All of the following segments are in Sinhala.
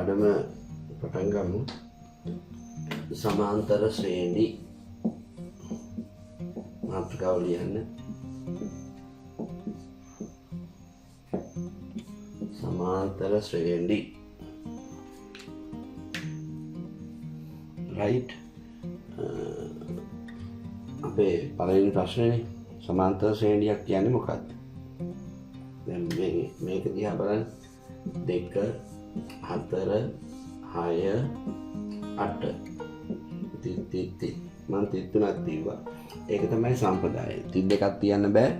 පාඩම පටන් ගමු. සමාන්තර ශ්‍රේණි මාතෘකාව ලියන්න. සමාන්තර ශ්‍රේණි right. අපේ පළවෙනි ප්‍රශ්නේ සමාන්තර ශ්‍රේණියක් කියන්නේ මොකක්ද? දැන් මේක දිහා බලන්න. 2 4 6 8 තිත් මම තිත් තුනක් තියුවා. ඒක තමයි සම්ප්‍රදායය. තිත් දෙකක් තියන්න බෑ.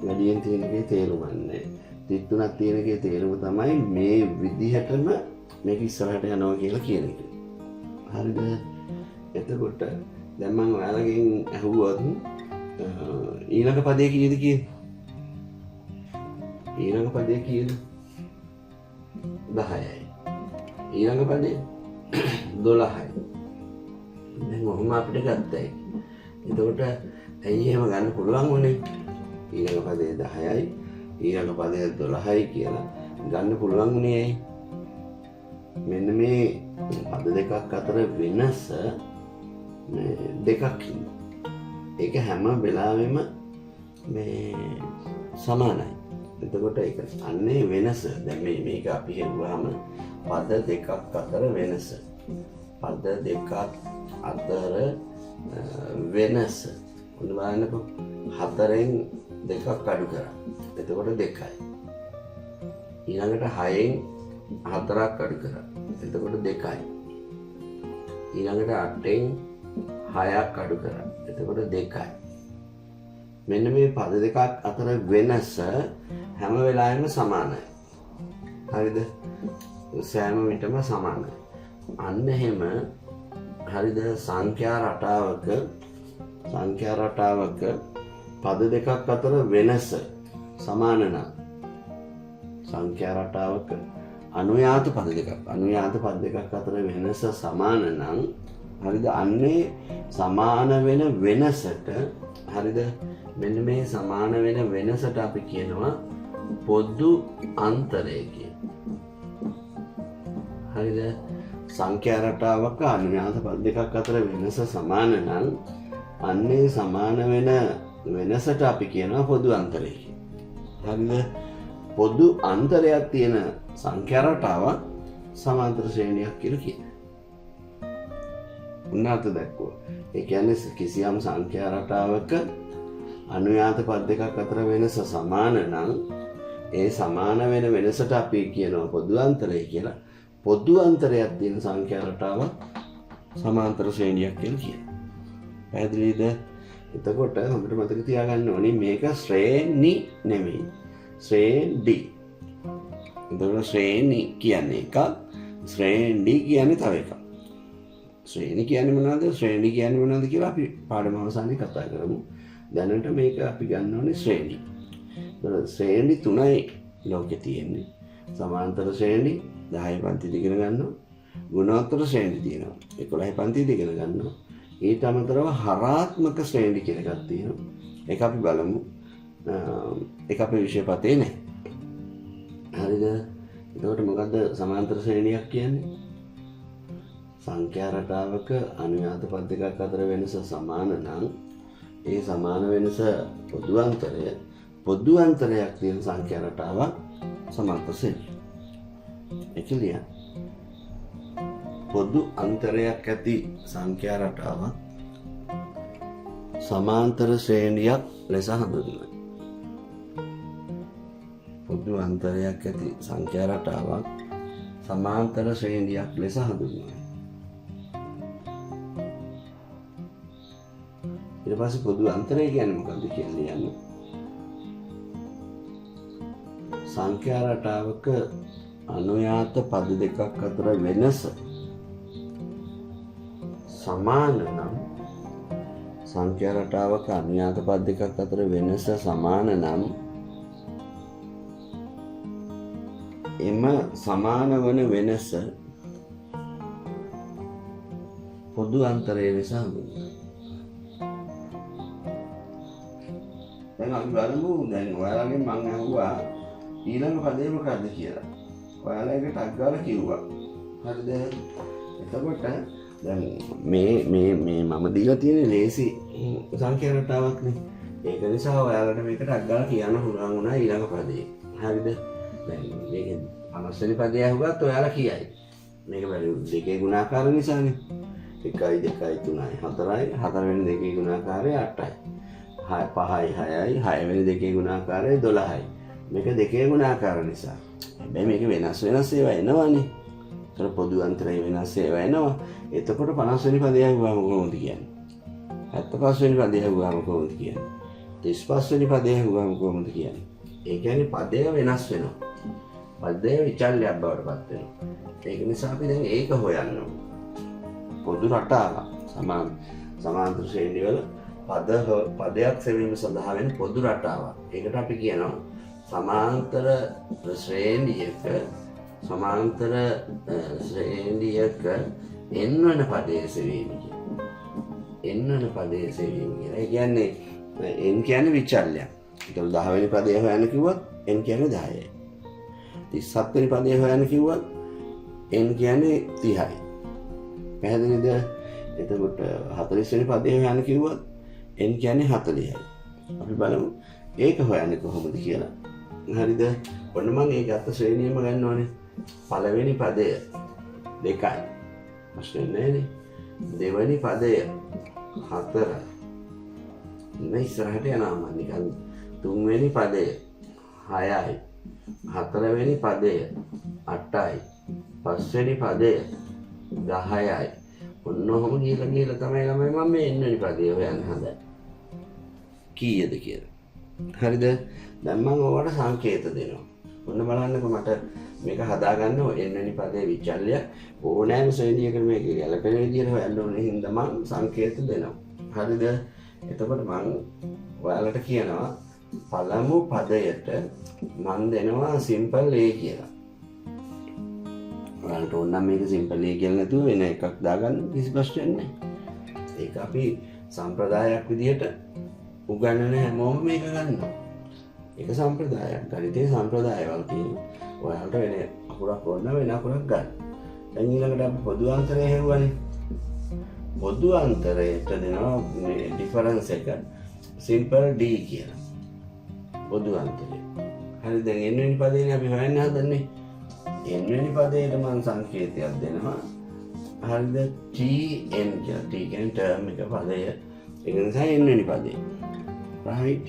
වැඩියෙන් තියෙන එකේ තේරුම නැහැ. තිත් තුනක් තියෙන එකේ තේරුම තමයි මේ විදිහටම මේක ඉස්සරහට යනවා කියලා කියන එක. හරිද? එතකොට දැන් මම ඔයාලගෙන් අහුවොත් ඊළඟ පදේ කීයද කියන්නේ? ඊළඟ පදේ කීයද? 10යි. ඊළඟ පදේ 12යි. දැන් ඔහොම අපිට ගත්තයි. එතකොට ඇයි එහෙම ගන්න පුළුවන් වුනේ? ඊළඟ පදේ 10යි ඊළඟ පදේ 12යි කියලා ගන්න පුළුවන් වුනේ ඇයි? මෙන්න මේ පද දෙකක් අතර වෙනස දෙකක් ඉන්නවා. ඒක හැම වෙලාවෙම මේ සමානයි. එතකොට ඒක අන්නේ වෙනස. දැන් මේක අපි හෙව්වාම පද දෙකක් අතර වෙනස. පද දෙකක් අතර වෙනස. ඔන්න බලන්නකෝ. 4න් දෙකක් අඩු කරා. එතකොට 2යි. ඊළඟට 6න් 4ක් අඩු කරා. එතකොට 2යි. ඊළඟට 8න් 6ක් අඩු කරා. එතකොට 2යි. මෙන්න මේ පද දෙකක් අතර වෙනස හැම වෙලාවෙම සමානයි. හරිද? සෑම විටම සමානයි. අන්න එහෙම හරිද? සංඛ්‍යා රටාවක පද දෙකක් අතර වෙනස සමාන නම් සංඛ්‍යා රටාවක අනුයාත පද දෙකක් අතර වෙනස සමාන නම් හරිද? අන්නේ සමාන වෙන වෙනසට හරිද? මෙන්න මේ සමාන වෙන වෙනසට අපි කියනවා පොදු අන්තරය කියලා. හරිද? සංඛ්‍යා රටාවක අනුයාත පද දෙකක් අතර වෙනස සමාන නම් අන්නේ සමාන වෙන වෙනසට අපි කියනවා පොදු අන්තරය කියලා. හරිද? පොදු අන්තරයක් තියෙන සංඛ්‍යා රටාවක් සමාන්තර ශ්‍රේණියක් කියලා කියනවා. උන්නාත දැක්කුවා. ඒ කියන්නේ කිසියම් සංඛ්‍යා රටාවක අනුයාත පද දෙකක් අතර වෙනස සමාන නම් ඒ සමාන වෙන වෙනසට අපි කියනවා පොදු අන්තරය කියලා. පොදු අන්තරයක් තියෙන සංඛ්‍යා රටාවක් සමාන්තර ශ්‍රේණියක් කියලා කියනවා. පැහැදිලිද? එතකොට හොඳට මතක තියාගන්න ඕනේ මේක ශ්‍රේණි නෙමෙයි. ශ්‍රේණි. එතකොට ශ්‍රේණි කියන්නේ එකක්, ශ්‍රේණි කියන්නේ තව එකක්. ශ්‍රේණි කියන්නේ මොනවද? ශ්‍රේණි කියන්නේ මොනවද කියලා අපි පාඩම අවසානයේ කතා කරමු. දැනට මේක අපි ගන්න ඕනේ ශ්‍රේණි. එතකොට ශ්‍රේණි 3යි ලෝකේ තියෙන්නේ. සමාන්තර ශ්‍රේණි 10 පන්තිද ඉගෙන ගන්නවා. ගුණෝත්තර ශ්‍රේණි තියෙනවා. 11 පන්තිද ඉගෙන ගන්නවා. ඊට අමතරව හරාත්මක ශ්‍රේණි කියලා එකක් තියෙනවා. ඒක අපි බලමු. ඒක අපේ විෂය පතේ නෑ. හරිද? එතකොට මොකද්ද සමාන්තර ශ්‍රේණියක් කියන්නේ? සංඛ්‍යා රටාවක අනුයාත පද දෙකක් අතර වෙනස සමාන නම් ඒ සමාන වෙනස පොදු අන්තරයක් තියෙන සංඛ්‍යා රටාවක් සමාන්තර ශ්‍රේණිය. ඒක ලියන්න. පොදු අන්තරයක් ඇති සංඛ්‍යා රටාවක් සමාන්තර ශ්‍රේණියක් ලෙස හඳුන්වයි. පොදු අන්තරයක් ඇති සංඛ්‍යා රටාවක් සමාන්තර ශ්‍රේණියක් ලෙස හඳුන්වයි. ඊට පස්සේ පොදු අන්තරය කියන්නේ මොකක්ද කියලා ලියන්න. සංඛ්‍යා රටාවක අනුයාත පද දෙකක් අතර වෙනස සමාන නම් සංඛ්‍යා රටාවක අනුයාත පද දෙකක් අතර වෙනස සමාන නම් එම සමාන වන වෙනස පොදු අන්තරය ලෙස හඳුන්වනවා. දැන් අපි බලමු දැන් ඔයාලගෙන් මම අහුවා ඊළඟ පදේ මොකක්ද කියලා. ඔයාලා ඒක ටක් ගාලා කිව්වා. හරිද? එතකොට දැන් මේ මම දීලා තියෙන ලේසි සංඛ්‍යා රටාවක් නේ. ඒක නිසා ඔයාලට මේක ටක් ගාලා කියන්න පුළුවන් වුණා ඊළඟ පදේ. හරිද? දැන් මේක 50 වෙනි පදේ අහුවත් ඔයාලා කියයි. මේක බැරි දෙකේ ගුණාකාර නිසානේ. 1 2 3 4යි 4 වෙනි දෙකේ ගුණාකාරය 8යි. 5යි 6යි 6 වෙනි දෙකේ ගුණාකාරය 12යි. මේක දෙකේ ගුණාකාර නිසා. හැබැයි මේක වෙනස් ඒවා එනවනේ. ඒතර පොදු අන්තරය වෙනස් ඒවා එනවා. එතකොට 50 වෙනි පදේ අහුවාම කොහොමද කියන්නේ? 75 වෙනි පදේ අහුවාම කොහොමද කියන්නේ? 35 වෙනි පදේ අහුවාම කොහොමද කියන්නේ? ඒ කියන්නේ පදය වෙනස් වෙනවා. පදය විචල්‍යයක් බවට පත් වෙනවා. ඒක නිසා අපි දැන් ඒක හොයන්න ඕනේ. පොදු රටාව සමාන්තර ශ්‍රේණිවල පදයක් සෙවීම සඳහා වෙන පොදු රටාවක්. ඒකට අපි කියනවා සමාන්තර ශ්‍රේණියක n වන පදයේ සෙවීම කියලා. n වන පදයේ සෙවීම කියලා. ඒ කියන්නේ n කියන්නේ විචල්‍යයක්. ඒක 10 වෙනි පදේ හොයන්න කිව්වොත් n කියන්නේ 10යි. 37 වෙනි පදේ හොයන්න කිව්වොත් n කියන්නේ 30යි. පැහැදිලිද? එතකොට 40 වෙනි පදේ හොයන්න කිව්වොත් n කියන්නේ 40යි. අපි බලමු ඒක හොයන්නේ කොහොමද කියලා. හරිද? ඔන්න මම ඒ ගත්ත ශ්‍රේණියම ගන්න ඕනේ. පළවෙනි පදය 2යි. ප්‍රශ්නේ නෑනේ. දෙවෙනි පදය 4යි. ඉන්න ඉස්සරහට යනවා මම නිකන්. තුන්වෙනි පදය 6යි. හතරවෙනි පදය 8යි. පස්වෙනි පදය 10යි. ඔන්න ඔහොම ගිහලා තමයි ළමයි මම මේ n වෙනි පදේ හොයන්න හදන්නේ. කීයද කියලා. හරිද? දැන් මම ඔයාලට සංකේත දෙනවා. ඔන්න බලන්නකො මට මේක හදාගන්න n වෙනි පදේ විචල්‍ය ඕනෑම ශ්‍රේණියකට මේක ගැලපෙන විදිහට හොයන්න ඕනේ හින්දා මම සංකේත දෙනවා. හරිද? එතකොට මම ඔයාලට කියනවා පළමු පදයට මම දෙනවා සිම්පල් a කියලා. ඔයාලට ඕන නම් මේක සිම්පල් a කියලා නැතුව වෙන එකක් දාගන්න කිසි ප්‍රශ්නයක් නැහැ. ඒක අපි සම්ප්‍රදායක් විදිහට උගන්වන හැමෝම මේක ගන්නවා. ඒක සම්ප්‍රදායක්. ගණිතයේ සම්ප්‍රදායවල තියෙනවා. ඔයාලට වෙන අකුරක් ඕන නම් වෙන අකුරක් ගන්න. දැන් ඊළඟට අපි පොදු අන්තරය හෙව්වනේ. පොදු අන්තරයට දෙනවා මේ ඩිෆරන්ස් එක සිම්පල් d කියලා. පොදු අන්තරය. හරි දැන් n වෙනි පදේනේ අපි හොයන්න හදන්නේ. n වෙනි පදේට මම සංකේතයක් දෙනවා. හරිද? tn කියලා. t කියන්නේ ටර්ම් එක පදය. ඒක නිසා n වෙනි පදේ. right.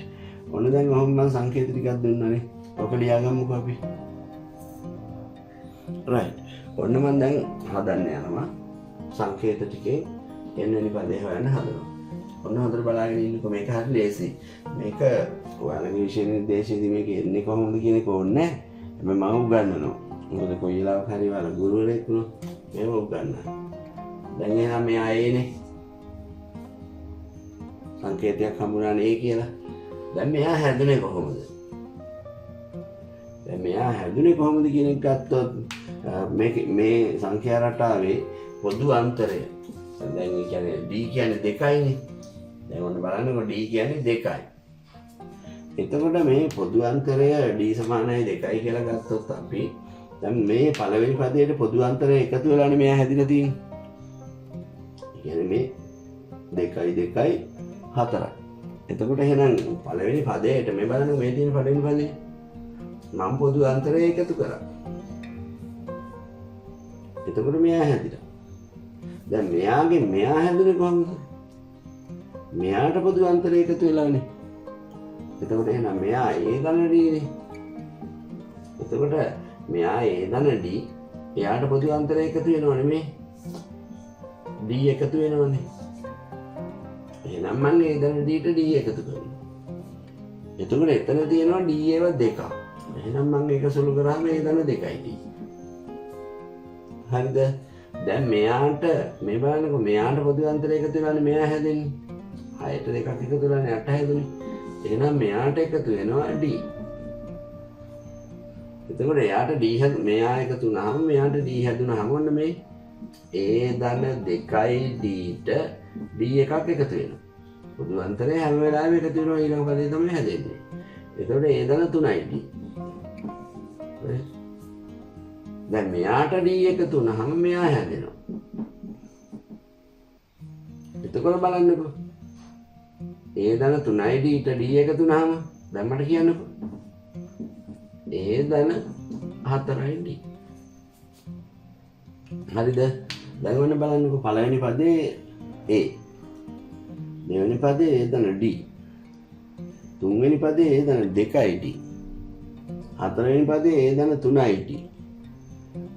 ඔන්න දැන් ඔහොම මම සංකේත ටිකක් දුන්නානේ. ඔක ලියාගමුකෝ අපි. right. ඔන්න මම දැන් හදන්න යනවා. සංකේත ටිකේ n වෙනි පදේ හොයන්න හදනවා. ඔන්න හොඳට බලාගෙන ඉන්නකො මේක හරි ලේසි. මේක ඔයාලගේ විෂය නිර්දේශයේදී මේක එන්නේ කොහොමද කියන එක ඕනේ නැහැ. හැබැයි මම උගන්වනවා. මොකද කොයි වෙලාවක හරි ඔයාලා ගුරුවරයෙක් වුණොත් මේව උගන්වනවා. දැන් එහෙනම් මෙයා ඒනේ. සංකේතයක් හම්බුනානේ ඒ කියලා. දැන් මෙයා හැදුනේ කොහොමද? දැන් මෙයා හැදුනේ කොහොමද කියන එක ගත්තොත් මේ සංඛ්‍යා රටාවේ පොදු අන්තරය. දැන් ඒ කියන්නේ d කියන්නේ 2යිනේ. දැන් ඔන්න බලන්නකො d කියන්නේ 2යි. එතකොට මේ පොදු අන්තරය d සමානයි 2යි කියලා ගත්තොත් අපි දැන් මේ පළවෙනි පදයේ පොදු අන්තරය එකතු වෙලානේ මෙයා හැදිලා තියෙන්නේ. ඒ කියන්නේ මේ 2යි 4යි. එතකොට එහෙනම් පළවෙනි පදයට මේ බලන්න මේ තියෙන පළවෙනි පදේ මම පොදු අන්තරය එකතු කරා. එතකොට මෙයා හැදිලා. දැන් මෙයා හැදුනේ කොහොමද? මෙයාට පොදු අන්තරය එකතු වෙලානේ. එතකොට එහෙනම් මෙයා ඒ ධන d නේ. එතකොට මෙයා ඒ ධන d එයාට පොදු අන්තරය එකතු වෙනවනේ මේ. d එකතු වෙනවනේ. එහෙනම් මම ඒ ධන d ට d එකතු කරනවා. එතකොට එතන තියෙනවා d ඒව දෙකක්. එහෙනම් මම ඒක සුළු කරාම ඒ ධන 2යි d. හරිද? දැන් මෙයාට මේ බලන්නකො මෙයාට පොදු අන්තරය එකතු වෙලානේ මෙයා හැදෙන්නේ. 6ට 2ක් එකතු වෙලානේ 8 හැදුනේ. එහෙනම් මෙයාට එකතු වෙනවා d. එතකොට එයාට d මෙයා එකතු වුණාම මෙයාට d හැදුනහම ඔන්න මේ a ධන 2යි d ට d එකක් එකතු වෙනවා. පොදු අන්තරය හැම වෙලාවෙම එකතු වෙනවා ඊළඟ පදේ තමයි හැදෙන්නේ. එතකොට a ධන 3යි d. දැන් මෙයාට D එකතු වුණාම මෙයා හැදෙනවා. එතකොට බලන්නකෝ. ඒ ධන 3යි D ට D එකතු වුණාම දැන් මට කියන්නකෝ. ඒ ධන 4යි D. හරිද? දැන් ඔන්න බලන්නකෝ පළවෙනි පදේ A. දෙවෙනි පදේ ඒ ධන D. තුන්වෙනි පදේ ඒ ධන 2යි D. හතරවෙනි පදේ ඒ ධන 3යි D.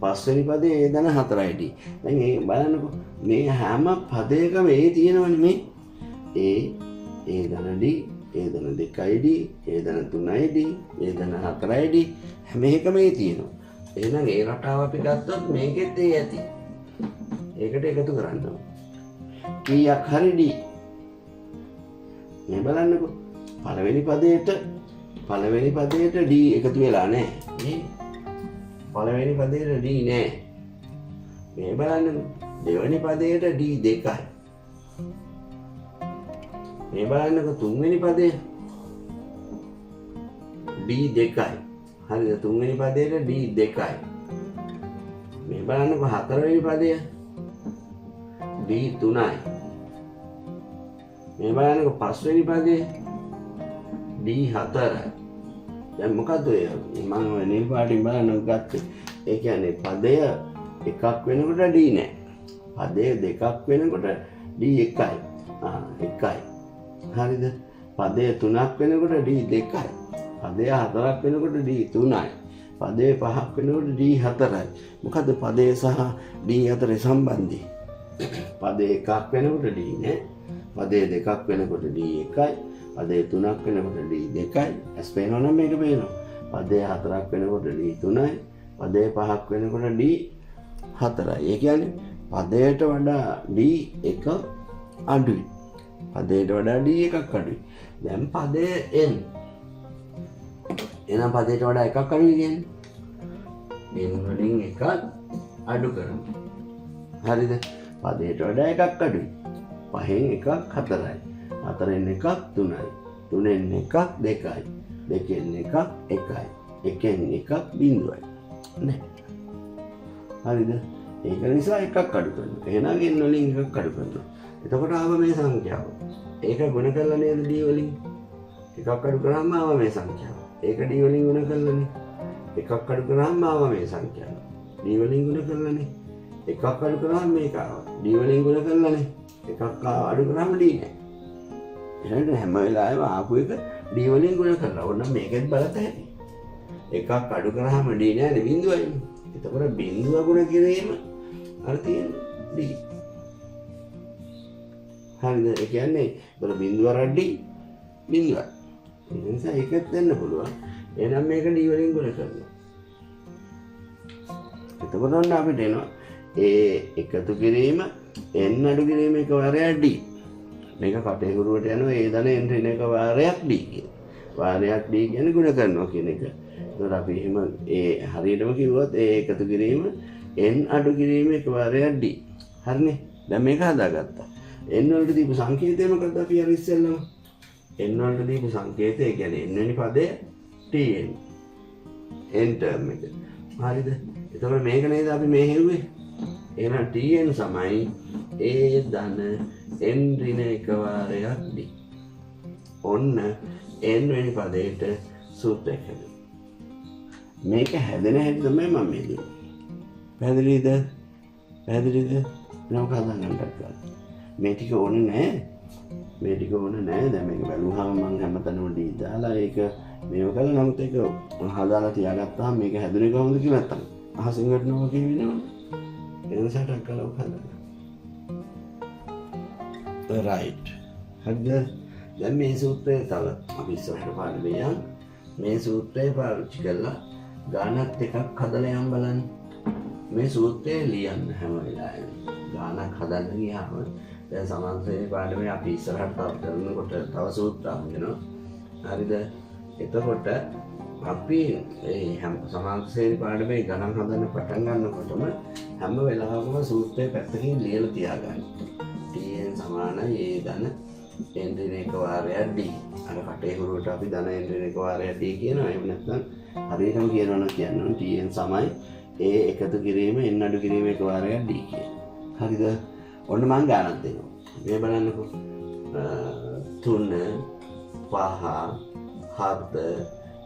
පස්වෙනි පදේ ඒ ධන 4යි D. දැන් මේ බලන්නකෝ මේ හැම පදයකම ඒ තියෙනවනේ මේ ඒ ධන D, ඒ ධන 2යි D, ඒ ධන 3යි D, ඒ ධන 4යි D හැම එකම ඒ තියෙනවා. එහෙනම් ඒ රටාව අපි ගත්තොත් මේකෙත් ඒ ඇති. ඒකට එකතු කරන්න ඕන. කීයක් හරි D. මේ බලන්නකෝ පළවෙනි පදයට D එකතු වෙලා නැහැ. මේ පළවෙනි පදයට D නැහැ. මේ බලන්නකෝ දෙවෙනි පදයට D 2යි. මේ බලන්නකෝ තුන්වෙනි පදේ D 2යි. හරිද? තුන්වෙනි පදයට D 2යි. මේ බලන්නකෝ හතරවෙනි පදය D 3යි. මේ බලන්නකෝ පස්වෙනි පදේ D 4යි. දැන් මොකද්ද ඔය මම ඔය නිල් පාටින් බලන්න ගත්තේ. ඒ කියන්නේ පදය එකක් වෙනකොට D නෑ. පදය දෙකක් වෙනකොට D 1යි. එකයි. හරිද? පදය 3ක් වෙනකොට D 2යි. පදය 4ක් වෙනකොට D 3යි. පදය 5ක් වෙනකොට D 4යි. මොකද්ද පදය සහ D අතරේ සම්බන්ධය? පදය එකක් වෙනකොට D නෑ. පදය දෙකක් වෙනකොට D 1යි. පදේ 3ක් වෙනකොට D 2යි. ඇස් පේනවා නම් මේක පේනවා. පදේ 4ක් වෙනකොට D 3යි. පදේ 5ක් වෙනකොට D 4යි. ඒ කියන්නේ පදයට වඩා D එක අඩුයි. පදයට වඩා D එකක් අඩුයි. දැන් පදේ n. එහෙනම් පදයට වඩා එකක් අඩුයි කියන්නේ n වලින් එකක් අඩු කරනවා. හරිද? පදයට වඩා එකක් අඩුයි. 5න් එකක් 4යි. 4න් එකක් 3යි. 3න් එකක් 2යි. 2න් එකක් 1යි. 1න් එකක් 0යි. නේ. හරිද? ඒක නිසා එකක් අඩු කරනවා. එහෙනම් n වලින් එකක් අඩු කරනවා. එතකොට ආව මේ සංඛ්‍යාව. ඒක ගුණ කරලා නේද d වලින්? එකක් අඩු කරාම ආව මේ සංඛ්‍යාව. ඒක d වලින් ගුණ කරලානේ. එකක් අඩු කරාම ආව මේ සංඛ්‍යාව. d වලින් ගුණ කරලානේ. එකක් අඩු කරාම මේක ආවා. d වලින් ගුණ කරලානේ. එකක් අඩු කරාම d නෑ. එහෙනම් හැම වෙලාවෙම ආපු එක d වලින් ගුණ කරලා. ඕන්න මේකෙත් බලත හැටි. එකක් අඩු කරාම d නෑනේ බිඳුවයි. එතකොට බිඳුව ගුණ කිරීම අර තියෙන d. හරිද? ඒ කියන්නේ බල බිඳුව රඩි බිඳුවයි. ඒ නිසා ඒකත් දෙන්න පුළුවන්. එහෙනම් මේක d වලින් ගුණ කරනවා. එතකොට ඔන්න අපිට එනවා ඒ එකතු කිරීම n අඩු කිරීම එක වාරයක් d. මේක කටේකුරුවට යනවා ඒ ධන n ඍණ එක වාරයක් d කියන. වාරයක් d කියන්නේ ගුණ කරනවා කියන එක. ඒතකොට අපි එහෙම ඒ හරියටම කිව්වොත් ඒ එකතු කිරීම n අඩු කිරීම එක වාරයක් d. හරිනේ? දැන් මේක හදාගත්තා. n වලට දීපු සංකේතය මොකක්ද අපි අර ඉස්සෙල්ලම? n වලට දීපු සංකේතය කියන්නේ n වෙනි පදය tn. n ටර්ම් එක. හරිද? එතකොට මේක නේද අපි මේ හෙව්වේ? එහෙනම් tn සමයි a ධන n ඍණ එක වාරයක් d. ඔන්න n වෙනි පදයට සූත්‍රයක් හැදෙනවා. මේක හැදෙන හැටි තමයි මම මේ දෙන්නේ. පැහැදිලිද? පැහැදිලිද? නෝක හදාගන්නත් ගන්න. මේ ටික ඕනේ නැහැ. මේ ටික ඕනේ නැහැ. දැන් මේක බැලුවාම මම හැමතැනම d දාලා ඒක මේව කළා. නමුත් ඒක හදාලා තියාගත්තාම මේක හැදුනේ කොහොමද කියලා නැත්තම් අහසින් වටනවා වගේ වෙනවා. ඒ නිසා ටක් කරලා ඔක හදාගන්න. right. හරිද? දැන් මේ සූත්‍රය තව අපි ඉස්සරහට පාඩමේ යන් මේ සූත්‍රය පාවිච්චි කරලා ගානක් එකක් හදලා යන් බලන්න. මේ සූත්‍රය ලියන්න හැම වෙලාවෙම. ගානක් හදන්න ගියාම දැන් සමාන්තරයේ පාඩමේ අපි ඉස්සරහට තව කරනකොට තව සූත්‍ර හම්බෙනවා. හරිද? එතකොට අපි මේ හැම සමාන්තරයේ පාඩමේ ගණන් හදන්න පටන් ගන්නකොටම හැම වෙලාවකම සූත්‍රය පැත්තකින් ලියලා තියාගන්න. tn සමානයි a ධන n ඍණ එක වාරයක් d. අර කටේකුරුවට අපි ධන n ඍණ එක වාරයක් d කියනවා. එහෙම නැත්නම් හරියටම කියනවා නම් කියනවා tn සමයි ඒ එකතු කිරීම n අඩු කිරීම එක වාරයක් d කියන. හරිද? ඔන්න මම ගණන් දෙනවා. මේ බලන්නකෝ. 3 5 7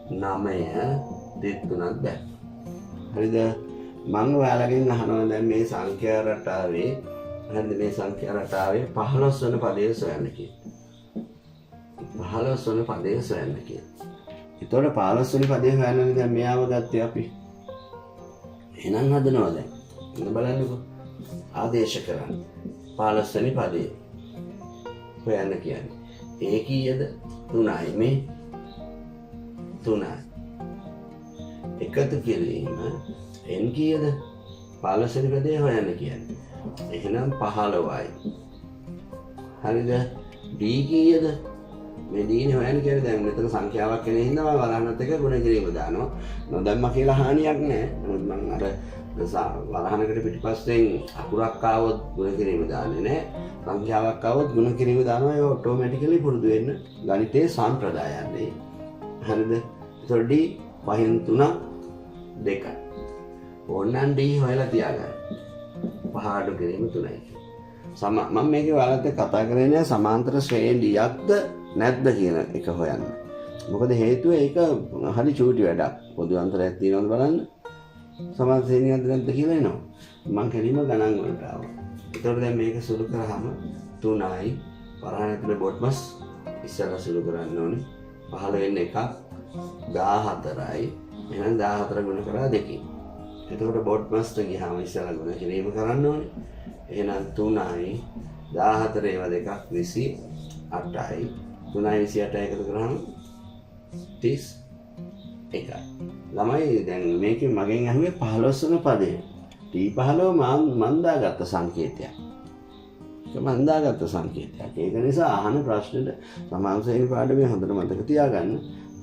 9 3ක් බෑ. හරිද? මම ඔයාලගෙන් අහනවා දැන් මේ සංඛ්‍යා රටාවේ හරිද මේ සංඛ්‍යා රටාවේ 15 වෙනි පදය සොයන්න කියලා. 15 වෙනි පදය සොයන්න කියලා. ඒතකොට 15 වෙනි පදය හොයන්න දැන් මෙයාව ගත්තේ අපි. එහෙනම් හදනවා දැන්. ඉන්න බලන්නකෝ. ආදේශ කරන්න. 15 වෙනි පදය හොයන්න කියන්නේ. ඒ කීයද? 3යි මේ 3යි. එකතු කිරීම n කීයද? 15 වෙනි පදේ හොයන්න කියන්නේ. එහෙනම් 15යි. හරිද? d කීයද? මේ d නේ හොයන්න කියන්නේ දැන් මෙතන සංඛ්‍යාවක් එන හින්දා මම වරහනත් එක ගුණ කිරීම දානවා. නොදැම්ම කියලා හානියක් නැහැ. මොකද මම අර වරහනකට පිටිපස්සෙන් අකුරක් ආවොත් ගුණ කිරීම දාන්නේ නැහැ. සංඛ්‍යාවක් ආවොත් ගුණ කිරීම දානවා. ඒක ඔටෝමැටිකලි පුරුදු වෙන්න ගණිතයේ සම්ප්‍රදායන්නේ. හරිද? ඒතකොට d 5න් 3 2යි. ඕනනම් d හොයලා තියාගන්න. 5 අඩු කිරීම 3යි. මම මේකේ ඔයාලත් කතා කරේ නෑ සමාන්තර ශ්‍රේණියක්ද නැද්ද කියන එක හොයන්න. මොකද හේතුව ඒක හරි චූටි වැඩක්. පොදු අන්තරයක් තියෙනවද බලන්න. සමාන්තර ශ්‍රේණියක්ද නැද්ද කියලා එනවා. මම කෙලින්ම ගණන් වලට ආවා. ඒතකොට දැන් මේක සුළු කරාම 3යි වරහන් ඇතුලේ බොට්මස් ඉස්සරහ සුළු කරන්න ඕනේ. 15 එකක් 14යි. එහෙනම් 14 ගුණ කරා 2කින්. එතකොට බොට්මස්ට ගියාම ඉස්සරහ ගුණ කිරීම කරන්න ඕනේ. එහෙනම් 3යි 14 ඒවා දෙකක් 28යි 3යි 28යි එකතු කරාම 31යි. ළමයි දැන් මේකෙන් මගෙන් අහුවේ 15 වෙනි පදේ. t15 මන් දාගත්ත සංකේතයක්. ඒක මන් දාගත්ත සංකේතයක්. ඒක නිසා අහන ප්‍රශ්නෙට සමාන්තරයෙන් පාඩමේ හොඳට මතක තියාගන්න.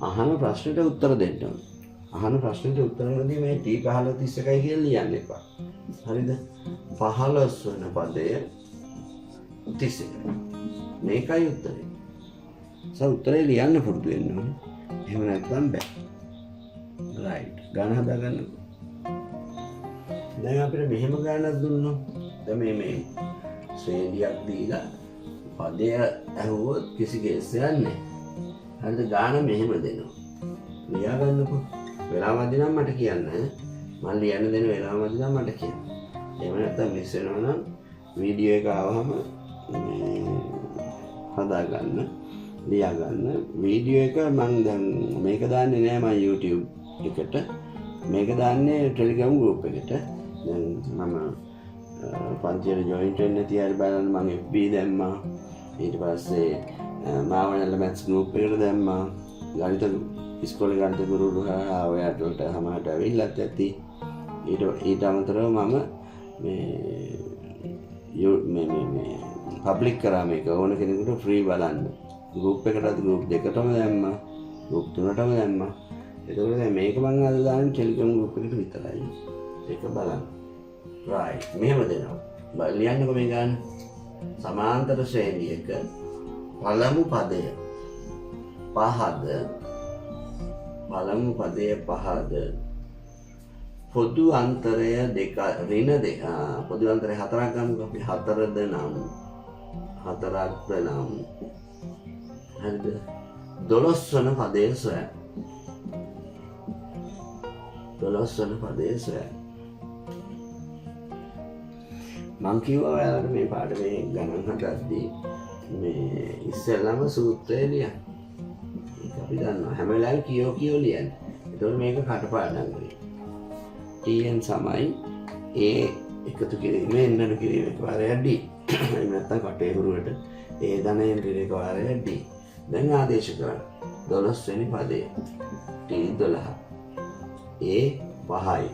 අහන ප්‍රශ්නෙට උත්තර දෙන්න ඕනේ. අහන ප්‍රශ්නෙට උත්තර නොදී මේ t15 31යි කියලා ලියන්න එපා. හරිද? 15 වෙනි පදය 31යි. මේකයි උත්තරේ. උත්තරේ ලියන්න පුරුදු වෙන්න ඕනේ. එහෙම නැත්නම් බෑ. රයිට්. ගණන් හදාගන්න. දැන් අපිට මෙහෙම ගණනක් දුන්නොත් දැන් මේ ශ්‍රේණියක් දීලා පදය ඇහුවොත් කිසි කේසයක් නැහැ. හරිද? ගාන මෙහෙම දෙනවා. ලියා ගන්නකො. වෙලාවදී නම් මට කියන්න. මම ලියන්න දෙන වෙලාවදී නම් මට කියන්න. එහෙම නැත්නම් මිස් වෙනවා නම් වීඩියෝ එක ආවම හදා ගන්න, ලියා ගන්න. වීඩියෝ එක මම දැන් මේක දාන්නේ නෑ මම YouTube එකට. මේක දාන්නේ Telegram group එකට. දැන් මම පන්තියට ජොයින් වෙන්න තියලා බලන්න මම FB දැම්මා. ඊට පස්සේ මාවනල්ල මැත්ස් group එකට දැම්මා. ගණිත ඉස්කෝලේ ගණිත ගුරුවරු ඔයාට සමහරට ඇවිල්ලත් ඇති. ඊට අමතරව මම මේ පබ්ලික් කරා මේක ඕන කෙනෙකුට ෆ්‍රී බලන්න. ගෲප් එකටත් ගෲප් දෙකටම දැම්මා. ගෲප් තුනටම දැම්මා. ඒකවල දැන් මේක මම අද දාන්නේ ටෙලිග්‍රෑම් ගෲප් එකට විතරයි. ඒක බලන්න. රයිට්. මෙහෙම දෙනවා. ලියන්නකො මේ ගන්න. සමාන්තර ශ්‍රේණියක පළමු පදය 5ද පළමු පදය 5ද පොදු අන්තරය 2 ඍණ 2 පොදු අන්තරය 4ක් ගමුකෝ අපි 4ද නම් 4ක්ද නම් හරිද 12 වෙනි පදයේ සොයන්න 12 වෙනි පදයේ සොයන්න මං කිව්වා ඔයාලට මේ පාඩමේ ගණන් හදද්දී මේ ඉස්සෙල්ලාම සූත්‍රය ලියන්න ඒක අපි දන්නවා හැම වෙලාවෙම කියෝ ලියන්න ඒතකොට මේක කටපාඩම් වෙයි tn සමයි a එකතු කිරීමේ n කිරීම එකවරයක් d. එහෙම නැත්නම් කටේරුවට a ධනයෙන් කිරීම එකවරයක් d. දැන් ආදේශ කරන්න 12 වෙනි පදේ t12 a 5යි.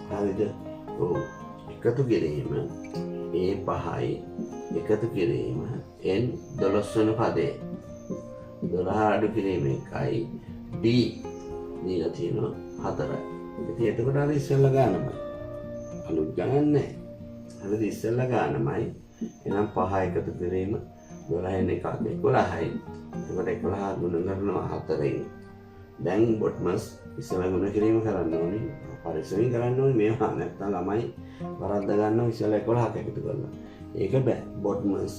හරිද? ඔව්. එකතු කිරීම a 5යි එකතු කිරීම n 12 වෙනි පදේ 12 අඩු කිරීම 1යි d දීලා තියෙනවා 4යි. ඉතින් එතකොට අර ඉස්සෙල්ලා ගන්නමයි. අලුත් ගණන් නැහැ. හරිද? ඉස්සෙල්ලා ගන්නමයි. එහෙනම් 5 එකතු කිරීම 12න් එකක් 11යි. එතකොට 11 ගුණ කරනවා 4න්. දැන් බොට්මස් ඉස්සෙල්ලා ගුණ කිරීම කරන්න ඕනේ. පරිස්සමින් කරන්න ඕනේ මේවා නැත්තම් ළමයි වරද්ද ගන්නවා ඉස්සෙල්ලා 11ක් එකතු කරලා. ඒක බෑ. බොට්මස්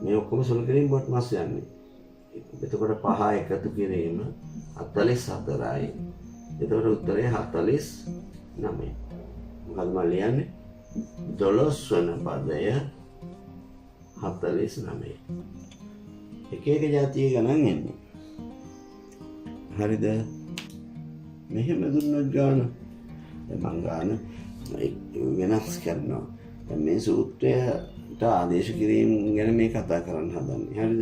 මේ ඔක්කොම සුළු කිරීම බොට්මස් යන්නේ. එතකොට 5 එකතු කිරීම 44යි. එතකොට උත්තරේ 49. මොකද මම ලියන්නේ 12 වන පදය 49. එක එක જાතිය ගණන් එන්නේ. හරිද? මෙහෙම දුන්නොත් ගාන මං ගාන වෙනස් කරනවා. දැන් මේ සූත්‍රයට ආදේශ කිරීම ගැන මේ කතා කරන්න හදන්නේ. හරිද?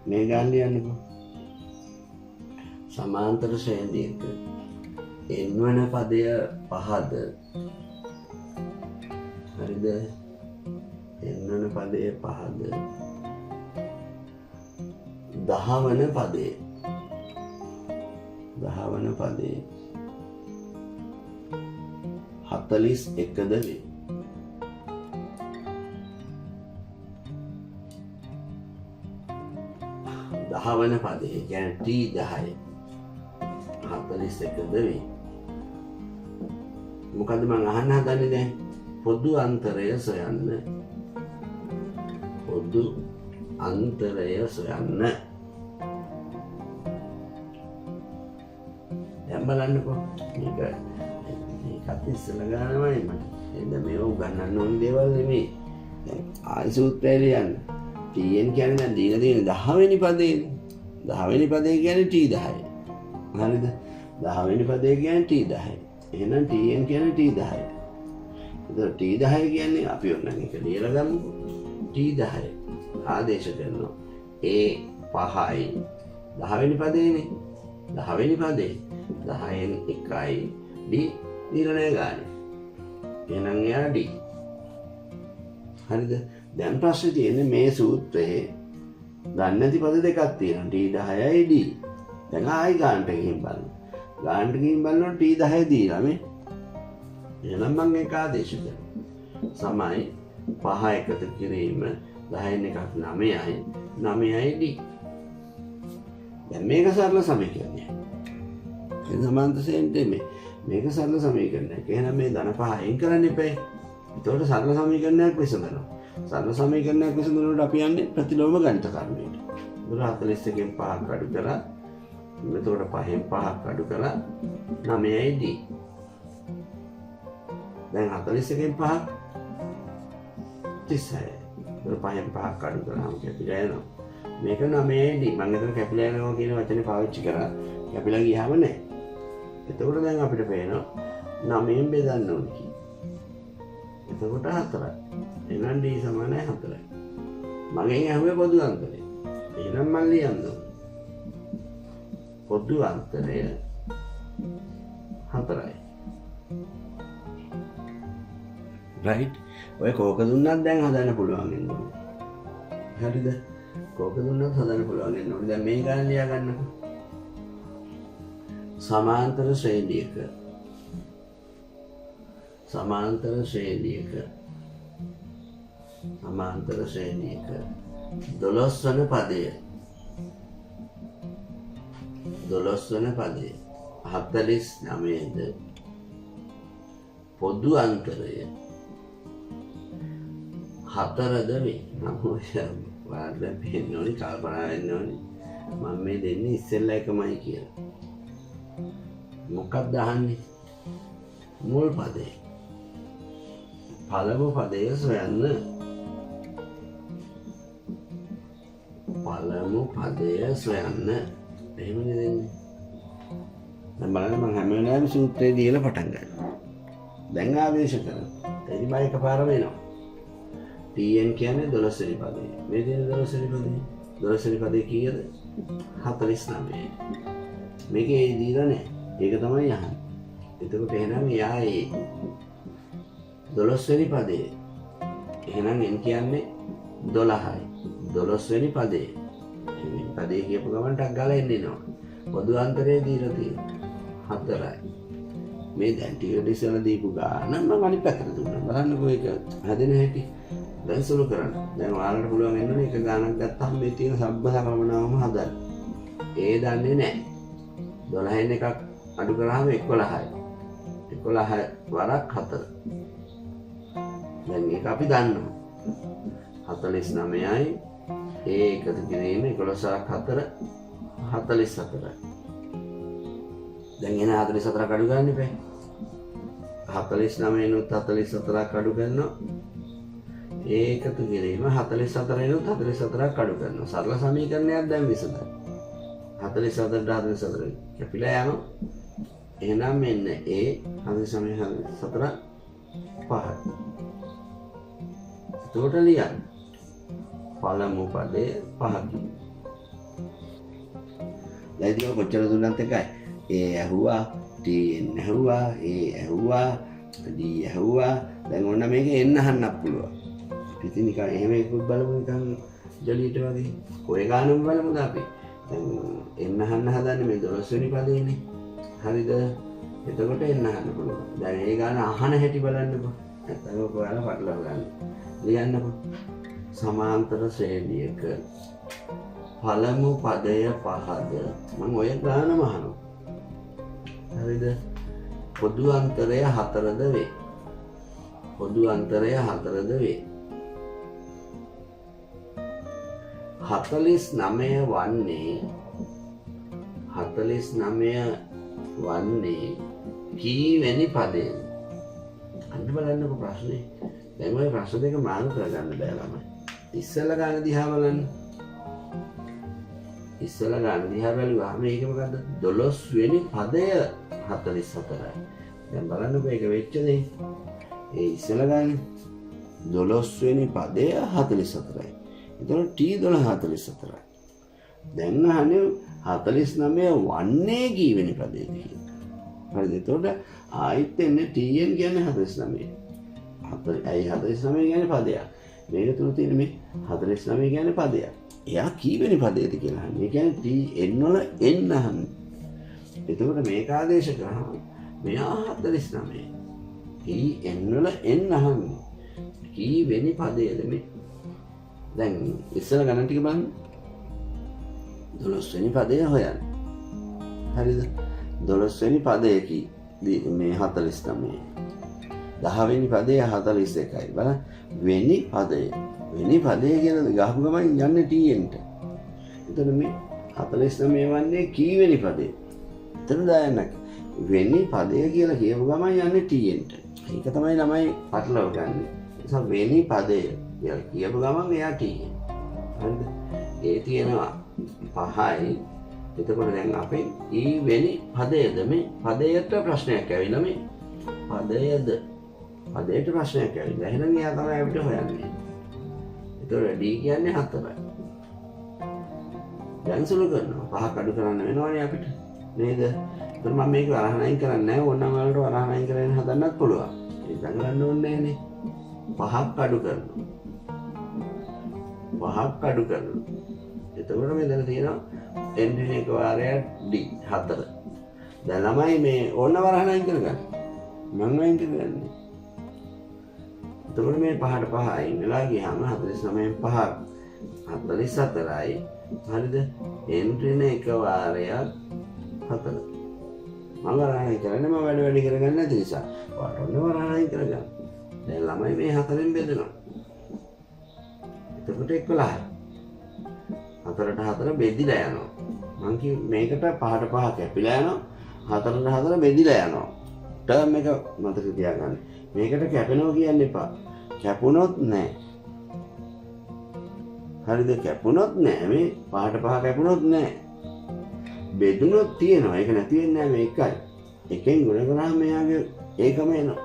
මේ ගාන ලියන්නකෝ. සමාන්තර ශ්‍රේණියක n වන පදය 5ද හරිද? n වන පදය 5ද 10 වන පදේ 10 වන පදේ 41ද වේ. 10 වන පදේ කියන්නේ T10 41ද වේ. මොකද මම අහන්න හදන්නේ දැන් පොදු අන්තරය සොයන්න. පොදු අන්තරය සොයන්න. දැන් බලන්නකෝ මේකත් ඉස්සෙල්ලා ගන්නවයි මට. එන්න මේව උගන්නන්න ඕන දේවල් නෙමෙයි. දැන් ආයි සූත්‍රය ලියන්න. tn කියන්නේ දැන් දීලා තියෙන 10 වෙනි පදේනේ. 10 වෙනි පදේ කියන්නේ T10. හරිද? 10 වෙනි පදේ කියන්නේ T10. එහෙනම් tn කියන්නේ T10. එතකොට T10 කියන්නේ අපි ඔන්න එක ලියලා ගමුකෝ. T10 ආදේශ කරනවා. A5යි 10 වෙනි පදේනේ. 10 වෙනි පදේ 10න් 1යි D දීලා නැහැ ගානේ. එහෙනම් එයා D. හරිද? දැන් ප්‍රශ්නේ තියෙන්නේ මේ සූත්‍රයේ දන්නේ නැති පද දෙකක් තියෙනවා. T10යි D. දැන් ආයි ගානට ගිහින් බලන්න. ගානට ගිහින් බලනකොට T10 දීලා මේ. එහෙනම් මම ඒක ආදේශ කරනවා. සමයි 5 එකතු කිරීම 10න් එකක් 9යි 9යි D. දැන් මේක සරල සමීකරණයක්. ඒ සමාන්තර ශ්‍රේණියේ මේක සරල සමීකරණයක්. එහෙනම් මේ ධන 5 අයින් කරන්න එපා. එතකොට සරල සමීකරණයක් විසඳනවා. සරල සමීකරණයක් විසඳනකොට අපි යන්නේ ප්‍රතිලෝම ගණිත කර්මයට. 41කින් 5ක් අඩු කරලා එතකොට 5න් 5ක් අඩු කරලා 9යි D. දැන් 41කින් 5ක් 36යි. එතකොට 5න් 5ක් අඩු කරාම කැපිලා යනවා. මේක 9යි D. මම එතන කැපිලා යනවා කියන වචනේ පාවිච්චි කරා. කැපිලා ගියාම නෑ. එතකොට දැන් අපිට පේනවා 9න් බෙදන්න ඕනේ කියලා. එතකොට 4යි. එහෙනම් D සමානයි 4යි. මගෙන් අහුවේ පොදු අන්තරය. එහෙනම් මම ලියන්න ඕනේ. පොදු අන්තරය 4යි. right? ඔය කෝක දුන්නත් දැන් හදන්න පුළුවන් වෙනවා. හරිද? කෝක දුන්නත් හදන්න පුළුවන් වෙනවා. දැන් මේ ගණන් ලියා ගන්නකො. සමාන්තර ශ්‍රේණියක 12 වන පදය 49ද පොදු අන්තරය 4ද වේ. නම් ඔයාලට පේන්න ඕනි, කල්පනා වෙන්න ඕනි මම මේ දෙන්නේ ඉස්සෙල්ලා එකමයි කියලා. මොකක්ද අහන්නේ? මුල් පදේ. පළමු පදය සොයන්න. පළමු පදය සොයන්න. එහෙමනේ දෙන්නේ. දැන් බලන්න මම හැම වෙලාවෙම සූත්‍රය දීලා පටන් ගන්නවා. දැන් ආවේශ කරනවා. එයි බයි එකපාර වෙනවා. tn කියන්නේ 12 වෙනි පදේ. මේ දෙන 12 වෙනි පදේ. 12 වෙනි පදේ කීයද? 49. මේකේ දීලා නැහැ. ඒක තමයි අහන්නේ. එතකොට එහෙනම් යා ඒ 12 වෙනි පදේ. එහෙනම් n කියන්නේ 12යි. 12 වෙනි පදේ. මේ පදේ කියපු ගමන් ටක් ගාලා එන්නවා. පොදු අන්තරේ දීලා තියෙනවා 4යි. මේ දැන් ටික ඉස්සෙල්ලා දීපු ගාන මම අනිත් පැත්තට දුන්නා. බලන්නකෝ ඒක හැදෙන හැටි. දැන් සුළු කරන්න. දැන් ඔයාලට පුළුවන් වෙන්නේ එක ගානක් ගත්තාම මේ තියෙන සබ්බ සරමනාවම හදන්න. ඒ දන්නේ නැහැ. 12න් එකක් අඩු කරාම 11යි. 11 වරක් 4. දැන් ඒක අපි දන්නවා. 49යි ඒ එකතු කිරීම 11 වරක් 4 44යි. දැන් එන 44ක් අඩු ගන්න එපා. 49 නුත් 44ක් අඩු කරනවා. ඒ එකතු කිරීම 44 නුත් 44ක් අඩු කරනවා. සරල සමීකරණයක් දැන් විසඳයි. 44ට 44 කැපිලා යනවා. එහෙනම් මෙන්න ඒ 49 4 5යි. එතකොට ලියන්න. පළමු පදේ 5කි. දැන් ඉතින් කොච්චර දුන්නත් එකයි. ඒ ඇහුවා, ටීඑන් ඇහුවා, ඒ ඇහුවා, ඩී ඇහුවා. දැන් ඔන්න මේක එන්න අහන්නත් පුළුවන්. ඉතින් නිකන් එහෙම එකක් බලමු නිකන් ජොලියට වගේ. ඔය ගානම බලමුද අපි? දැන් එන්න අහන්න හදන්නේ මේ 12 වෙනි පදේනේ. හරිද? එතකොට එන්න අහන්න පුළුවන්. දැන් ඒ ගාන අහන හැටි බලන්නකෝ. නැත්නම් ඔක ඔයාලා පටලවා ගන්න. ලියන්නකෝ. සමාන්තර ශ්‍රේණියක පළමු පදය 5ද මම ඔය ගානම අහනවා. හරිද? පොදු අන්තරය 4ද වේ. පොදු අන්තරය 4ද වේ. 49 වන්නේ කීවෙනි පදයෙන්? අන්න බලන්නකො ප්‍රශ්නේ. දැන් ඔය ප්‍රශ්න දෙක මාරු කරගන්න බෑ ළමයි. ඉස්සෙල්ලා ගාන දිහා බලන්න. ඉස්සෙල්ලා ගාන දිහා බැලුවාම මේක මොකද්ද? 12 වෙනි පදය 44යි. දැන් බලන්නකො ඒක වෙච්ච දේ. ඒ ඉස්සෙල්ලා ගාන 12 වෙනි පදය 44යි. එතකොට T12 44යි. දැන් අහන්නේ 49 වන්නේ කීවෙනි පදයේද කියලා. හරිද? එතකොට ආයෙත් එන්නේ Tn කියන්නේ 49. ඇයි 49 කියන්නේ පදයක්. මේක තුල තියෙන මේ 49 කියන්නේ පදයක්. එයා කීවෙනි පදයේද කියලා අහන්නේ. ඒ කියන්නේ Tn වල n අහන්නේ. එතකොට මේක ආදේශ කරාම මෙයා 49. Tn වල n අහන්නේ. කීවෙනි පදයේද මේ? දැන් ඉස්සර ගණන් ටික බලන්න. 12 වෙනි පදය හොයන්න. හරිද? 12 වෙනි පදය කී මේ 49. 10 වෙනි පදය 41යි. බලන්න වෙනි පදය. වෙනි පදය කියන ගහපු ගමන් යන්නේ Tnට. එතන මේ 49 වන්නේ කීවෙනි පදේ? එතන දායන්නක්. වෙනි පදය කියලා කියපු ගමන් යන්නේ Tnට. ඒක තමයි ළමයි පටලව ගන්න. නිසා වෙනි පදය කියලා කියපු ගමන් එයා Tn. හරිද? ඒ තියෙනවා 5යි. එතකොට දැන් අපේ ඊ වෙනි පදයේද මේ පදයට ප්‍රශ්නයක් ඇවිල්ලා මේ පදයට ප්‍රශ්නයක් ඇවිල්ලා. එහෙනම් එයා තමයි අපිට හොයන්නේ. එතකොට D කියන්නේ 4යි. දැන් සුළු කරනවා 5ක් අඩු කරන්න වෙනවනේ අපිට. නේද? එතකොට මම මේක වරහන් අයින් කරන්නේ නැහැ. ඕනනම් වලට වරහන් අයින් කරගෙන හදන්නත් පුළුවන්. ඒක දඟලන්න ඕනේ නැහනේ. 5ක් අඩු කරනවා. 5ක් අඩු කරනවා. එතකොට මෙතන තියෙනවා n වෙනි එක වාරයක් D 4. දැන් ළමයි මේ ඕන වරහන් අයින් කරගන්න. මම අයින් කරගන්නේ. එතකොට මේ 5ට 5 අයින් වෙලා ගියාම 49න් 5 44යි. හරිද? n වෙනි එක වාරයක් 4. මම වරහන් අයින් කරන්නේ මම වැඩි කරගන්න නැති නිසා. ඔයාලට ඕන වරහන් අයින් කරගන්න. දැන් ළමයි මේ 4ෙන් බෙදෙනවා. එතකොට 11යි. 4ට 4 බෙදිලා යනවා. මං කිය මේකට 5ට 5 කැපිලා යනවා. 4ට 4 බෙදිලා යනවා. ටර්ම් එක මතක තියාගන්න. මේකට කැපෙනවා කියන්න එපා. කැපුණොත් නෑ. හරිද? කැපුණොත් නෑ. මේ 5ට 5 කැපුණොත් නෑ. බෙදුනොත් තියෙනවා. ඒක නැති වෙන්නේ නෑ. මේ එකයි. එකෙන් ගුණ කරාම මෙයාගේ ඒකම එනවා.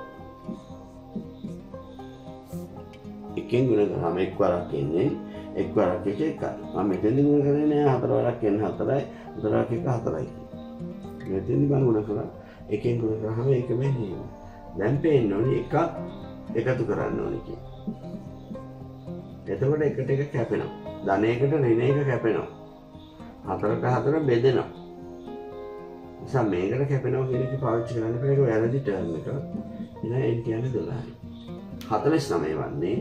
එකෙන් ගුණ කරාම එක් වරක් එන්නේ. එක් වරක් එක එකයි. මම මෙතෙන්දි ගුණ කරන්නේ නෑ 4 වරක් එන්න 4යි. 4 වරක් එක 4යි. මෙතෙන්දි මම ගුණ කරා එකෙන් ගුණ කරාම ඒක වෙන්නේ. දැන් පේන්න ඕනේ එකක් එකතු කරන්න ඕනේ කියලා. එතකොට එකට එක කැපෙනවා. ධනයකට ඍණ එක කැපෙනවා. 4ට 4 බෙදෙනවා. නිසා මේකට කැපෙනවා කියන එක පාවිච්චි කරන්න බෑ. ඒක වැරදි ටර්ම් එක. එහෙනම් n කියන්නේ 12යි. 49 වන්නේ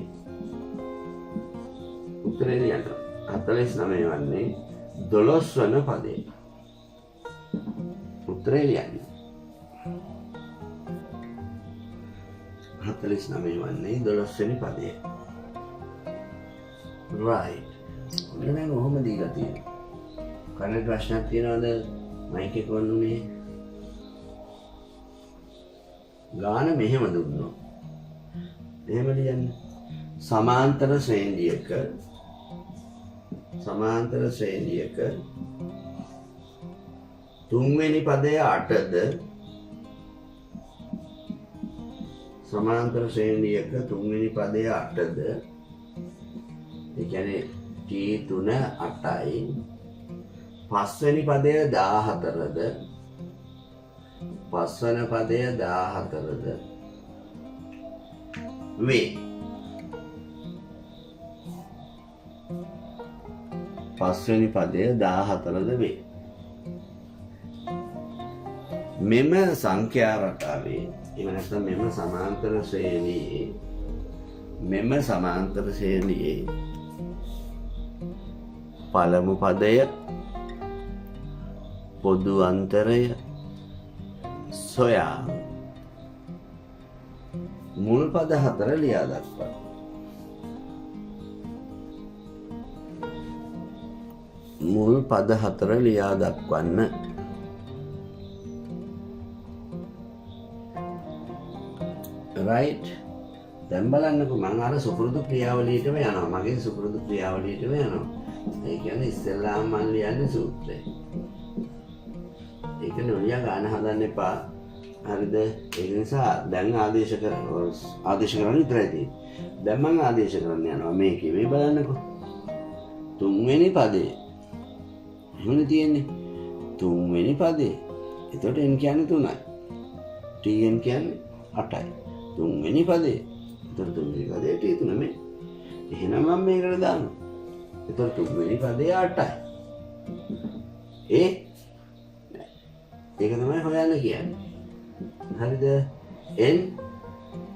උත්තරේ ලියන්න. 49 වන්නේ 12 වන පදේ. උත්තරේ ලියන්න. 49 වන්නේ 12 වෙනි පදය. right. ඔන්න දැන් ඔහොම දීලා තියෙනවා. කලින් ප්‍රශ්නයක් තියනවද? මයික් එක ඔන් උනේ. ගාන මෙහෙම දුන්නොත්. එහෙම ලියන්න. සමාන්තර ශ්‍රේණියක තුන්වෙනි පදය 8ද සමාන්තර ශ්‍රේණියක තුන්වෙනි පදය 8ද ඒ කියන්නේ T3 8යි පස්වෙනි පදය 14ද පස්වන පදය 14ද වේ. පස්වෙනි පදය 14ද වේ. මෙම සංඛ්‍යා රටාවේ එහෙම නැත්නම් මෙම සමාන්තර ශ්‍රේණියේ පළමු පදය පොදු අන්තරය සොයා මුල් පද 4 ලියා දක්වන්න. මුල් පද 4 ලියා දක්වන්න. right. දැන් බලන්නකෝ මම අර සුපුරුදු ක්‍රියාවලියටම යනවා. මගේ සුපුරුදු ක්‍රියාවලියටම යනවා. ඒ කියන්නේ ඉස්සෙල්ලාම මම ලියන්නේ සූත්‍රය. ඒක නෙවෙයි ගාන හදන්න එපා. හරිද? ඒ නිසා දැන් ආදේශ කරන්න විතරයි තියෙන්නේ. දැන් මම ආදේශ කරන්න යනවා මේකේ. මේ බලන්නකෝ. තුන්වෙනි පදේ. එහෙමනේ තියෙන්නේ. තුන්වෙනි පදේ. එතකොට n කියන්නේ 3යි. tn කියන්නේ 8යි. තුන්වෙනි පදේ. එතකොට තුන්වෙනි පදේ T3 මේ. එහෙනම් මම මේකට දානවා. එතකොට තුන්වෙනි පදේ 8යි. ඒක තමයි හොයන්න කියන්නේ. හරිද? n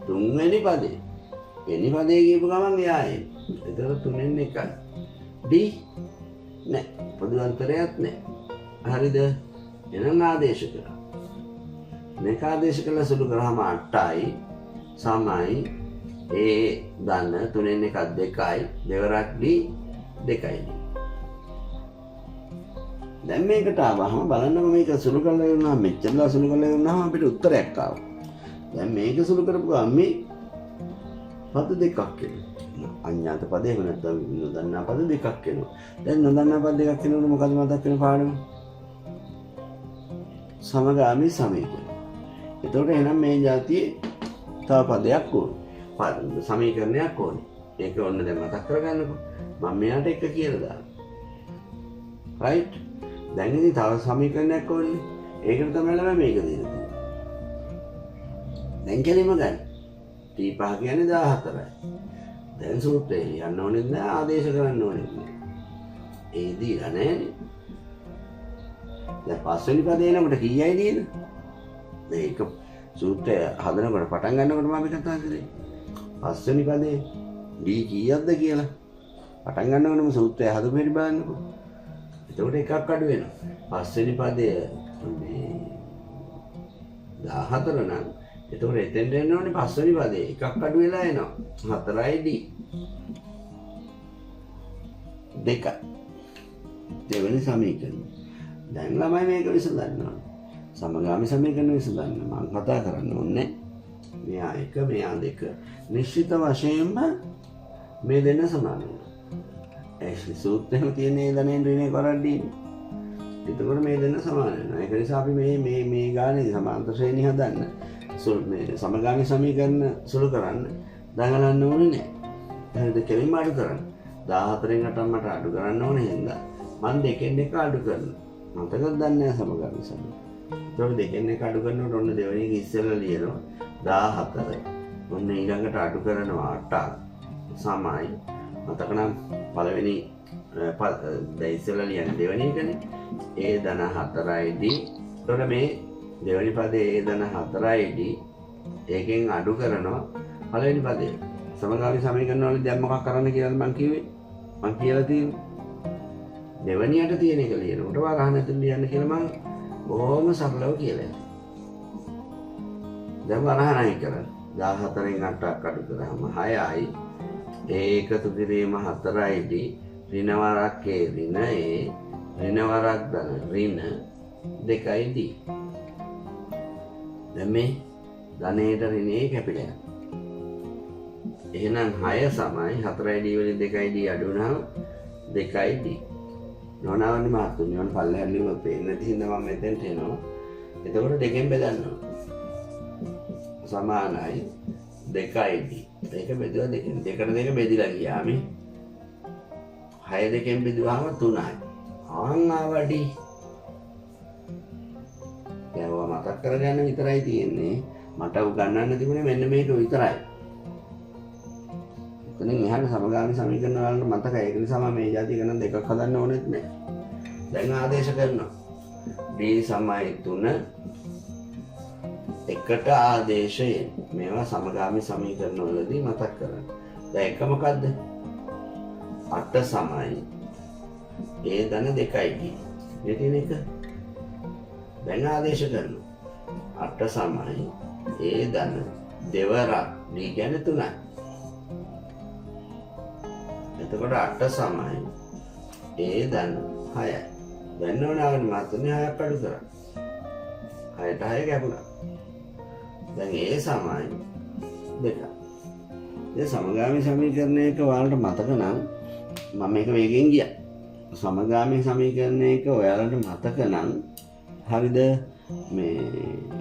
තුන්වෙනි පදේ. වෙනි පදේ කියපු ගමන් එයා එන්නේ. එතකොට 3න් 1යි. d නෑ. පොදු අන්තරයක් නෑ. හරිද? එහෙනම් ආදේශ කරා. මේක ආදේශ කළා සුළු කරාම 8යි සමයි ඒ දන්න 3න් 1ක් 2යි දෙවරක් d 2යි. දැන් මේකට ආවම බලන්නකො මේක සුළු කරලා ඉන්නවා මෙච්චරලා සුළු කරලා ඉන්නාම අපිට උත්තරයක් ආවා. දැන් මේක සුළු කරපු ගමන් මේ පද දෙකක් එනවා. අඤ්ඤාත පදේ එහෙම නැත්නම් නොදන්නා පද දෙකක් එනවා. දැන් නොදන්නා පද දෙකක් එනකොට මොකද මතක් වෙන පාඩම? සමගාමී සමීකරණ. එතකොට එහෙනම් මේ જાතියේ තව පදයක් ඕනේ. සමීකරණයක් ඕනේ. ඒක ඔන්න දැන් මතක් කරගන්නකෝ. මම මෙයාට එක කියලා දානවා. right? දැන් ඉතින් තව සමීකරණයක් ඕනේ. ඒකට තමයි ළමයි මේක දෙන්නේ. දැන් කෙලින්ම ගන්න. T5 කියන්නේ 14යි. දැන් සූත්‍රය ලියන්න ඕනේ නැහැ ආදේශ කරන්න ඕනේ නැහැ. ඒ දීලා නැහැනේ. දැන් පස්වෙනි පදේ එනකොට කීයයි තියෙන්නේ? මේක සූත්‍රය හදනකොට පටන් ගන්නකොට මම කතා කරේ. පස්වෙනි පදේ D කීයක්ද කියලා. පටන් ගන්නකොටම සූත්‍රය හදපු හැටි බලන්නකෝ. එතකොට එකක් අඩු වෙනවා. පස්වෙනි පදය මේ 14 නම් එතකොට එතෙන්ට එන්න ඕනේ පස්වෙනි පදේ එකක් අඩු වෙලා එනවා. 4යි D. 2. දෙවෙනි සමීකරණය. දැන් ළමයි මේක විසඳන්න ඕනේ. සමගාමී සමීකරණ විසඳන්න මම කතා කරන්න ඕනේ. මෙයා 1 මෙයා 2. නිශ්චිත වශයෙන්ම මේ දෙන්න සමාන වෙනවා. ඒ සූත්‍රෙම තියෙන ධනෙන් ඍණේ කරද්දී එතකොට මේ දෙන්න සමාන වෙනවා. ඒක නිසා අපි මේ ගානේ සමාන්තර ශ්‍රේණි හදන්න මේ සමගාමී සමීකරණ සුළු කරන්න දඟලන්න ඕනේ නෑ. හරිද? කෙලින්ම අඩු කරන්න. 14න් 8ක් මට අඩු කරන්න ඕනේ හින්දා මම 2න් 1 අඩු කරනවා. මතකද දන්නේ නැහැ සමගාමී සමීකරණ. ඒතකොට 2න් 1 අඩු කරනකොට ඔන්න දෙවෙනි එක ඉස්සෙල්ලා ලියනවා 14යි. ඔන්න ඊළඟට අඩු කරනවා 8ක් සමයි. මතක නම් පළවෙනි දැන් ඉස්සෙල්ලා ලියන්නේ දෙවෙනි එකනේ. a ධන 4යි d. ඒතකොට මේ දෙවෙනි පදේ a ධන 4යි d. ඒකෙන් අඩු කරනවා පළවෙනි පදේ. සමගාමී සමීකරණ වල දැන් මොකක් කරන්න කියලාද මම කිව්වේ? මම කියලා තියෙන්නේ දෙවෙනියට තියෙන එක ලියනකොට වරහන් ඇතුළේ ලියන්න කියලා මම බොහොම සරලව කියලා. දැන් වරහණයි කරන්නේ 14න් 8ක් අඩු කරාම 6යි ඒ එකතු කිරීම 4යිදී ඍණ වරක් ඒ ඍණ ඒ ඍණ වරක් ධන ඍණ 2යිදී දැන් මේ ධනේට ඍණේ කැපිලා එහෙනම් 6 සමයි 4යිදී වලින් 2යිදී අඩු වුණාම 2යිදී නෝනාවනි මහත්තුනි මම පල්ලෙහාලිව පේන්නේ නැති හින්දා මම මෙතෙන්ට එනවා එතකොට දෙකෙන් බෙදන්න සමානයි 2යිදී ඒක බෙදුවා දෙකෙන් දෙකට දෙක බෙදිලා ගියාම 6 දෙකෙන් බෙදුවාම 3යි ආන්නාවඩි ඒවා මතක් කරගන්න විතරයි තියෙන්නේ මට උගන්වන්න තිබුණේ මෙන්න මේක විතරයි එතනින් එහාට සමගාමී සමීකරණ වලට මතකයි ඒක නිසා මම මේ જાති ගණන් දෙකක් හදන්න ඕනෙත් නෑ දැන් ආදේශ කරනවා d සමයි 3 එකට ආදේශයෙන් මේවා සමගාමී සමීකරණ වලදී මතක් කරගන්න දැන් එක මොකද්ද 8 සමයි ඒ ධන 2යි මේ තියෙන එක දැන් ආදේශ කරනවා 8 සමයි ඒ ධන දෙවරක් d කියන්නේ 3යි එතකොට 8 සමයි ඒ ධන 6යි දැන් ඕනවනේ මාත්‍රනේ 6ක් අඩු කරා 6ට 6 කැපුණා දැන් ඒ සමයි 2 ඒ සමගාමී සමීකරණයක ඔයාලට මතක නම් මම මේක වේගෙන් ගියා සමගාමී සමීකරණයක ඔයාලට මතක නම් හරිද මේ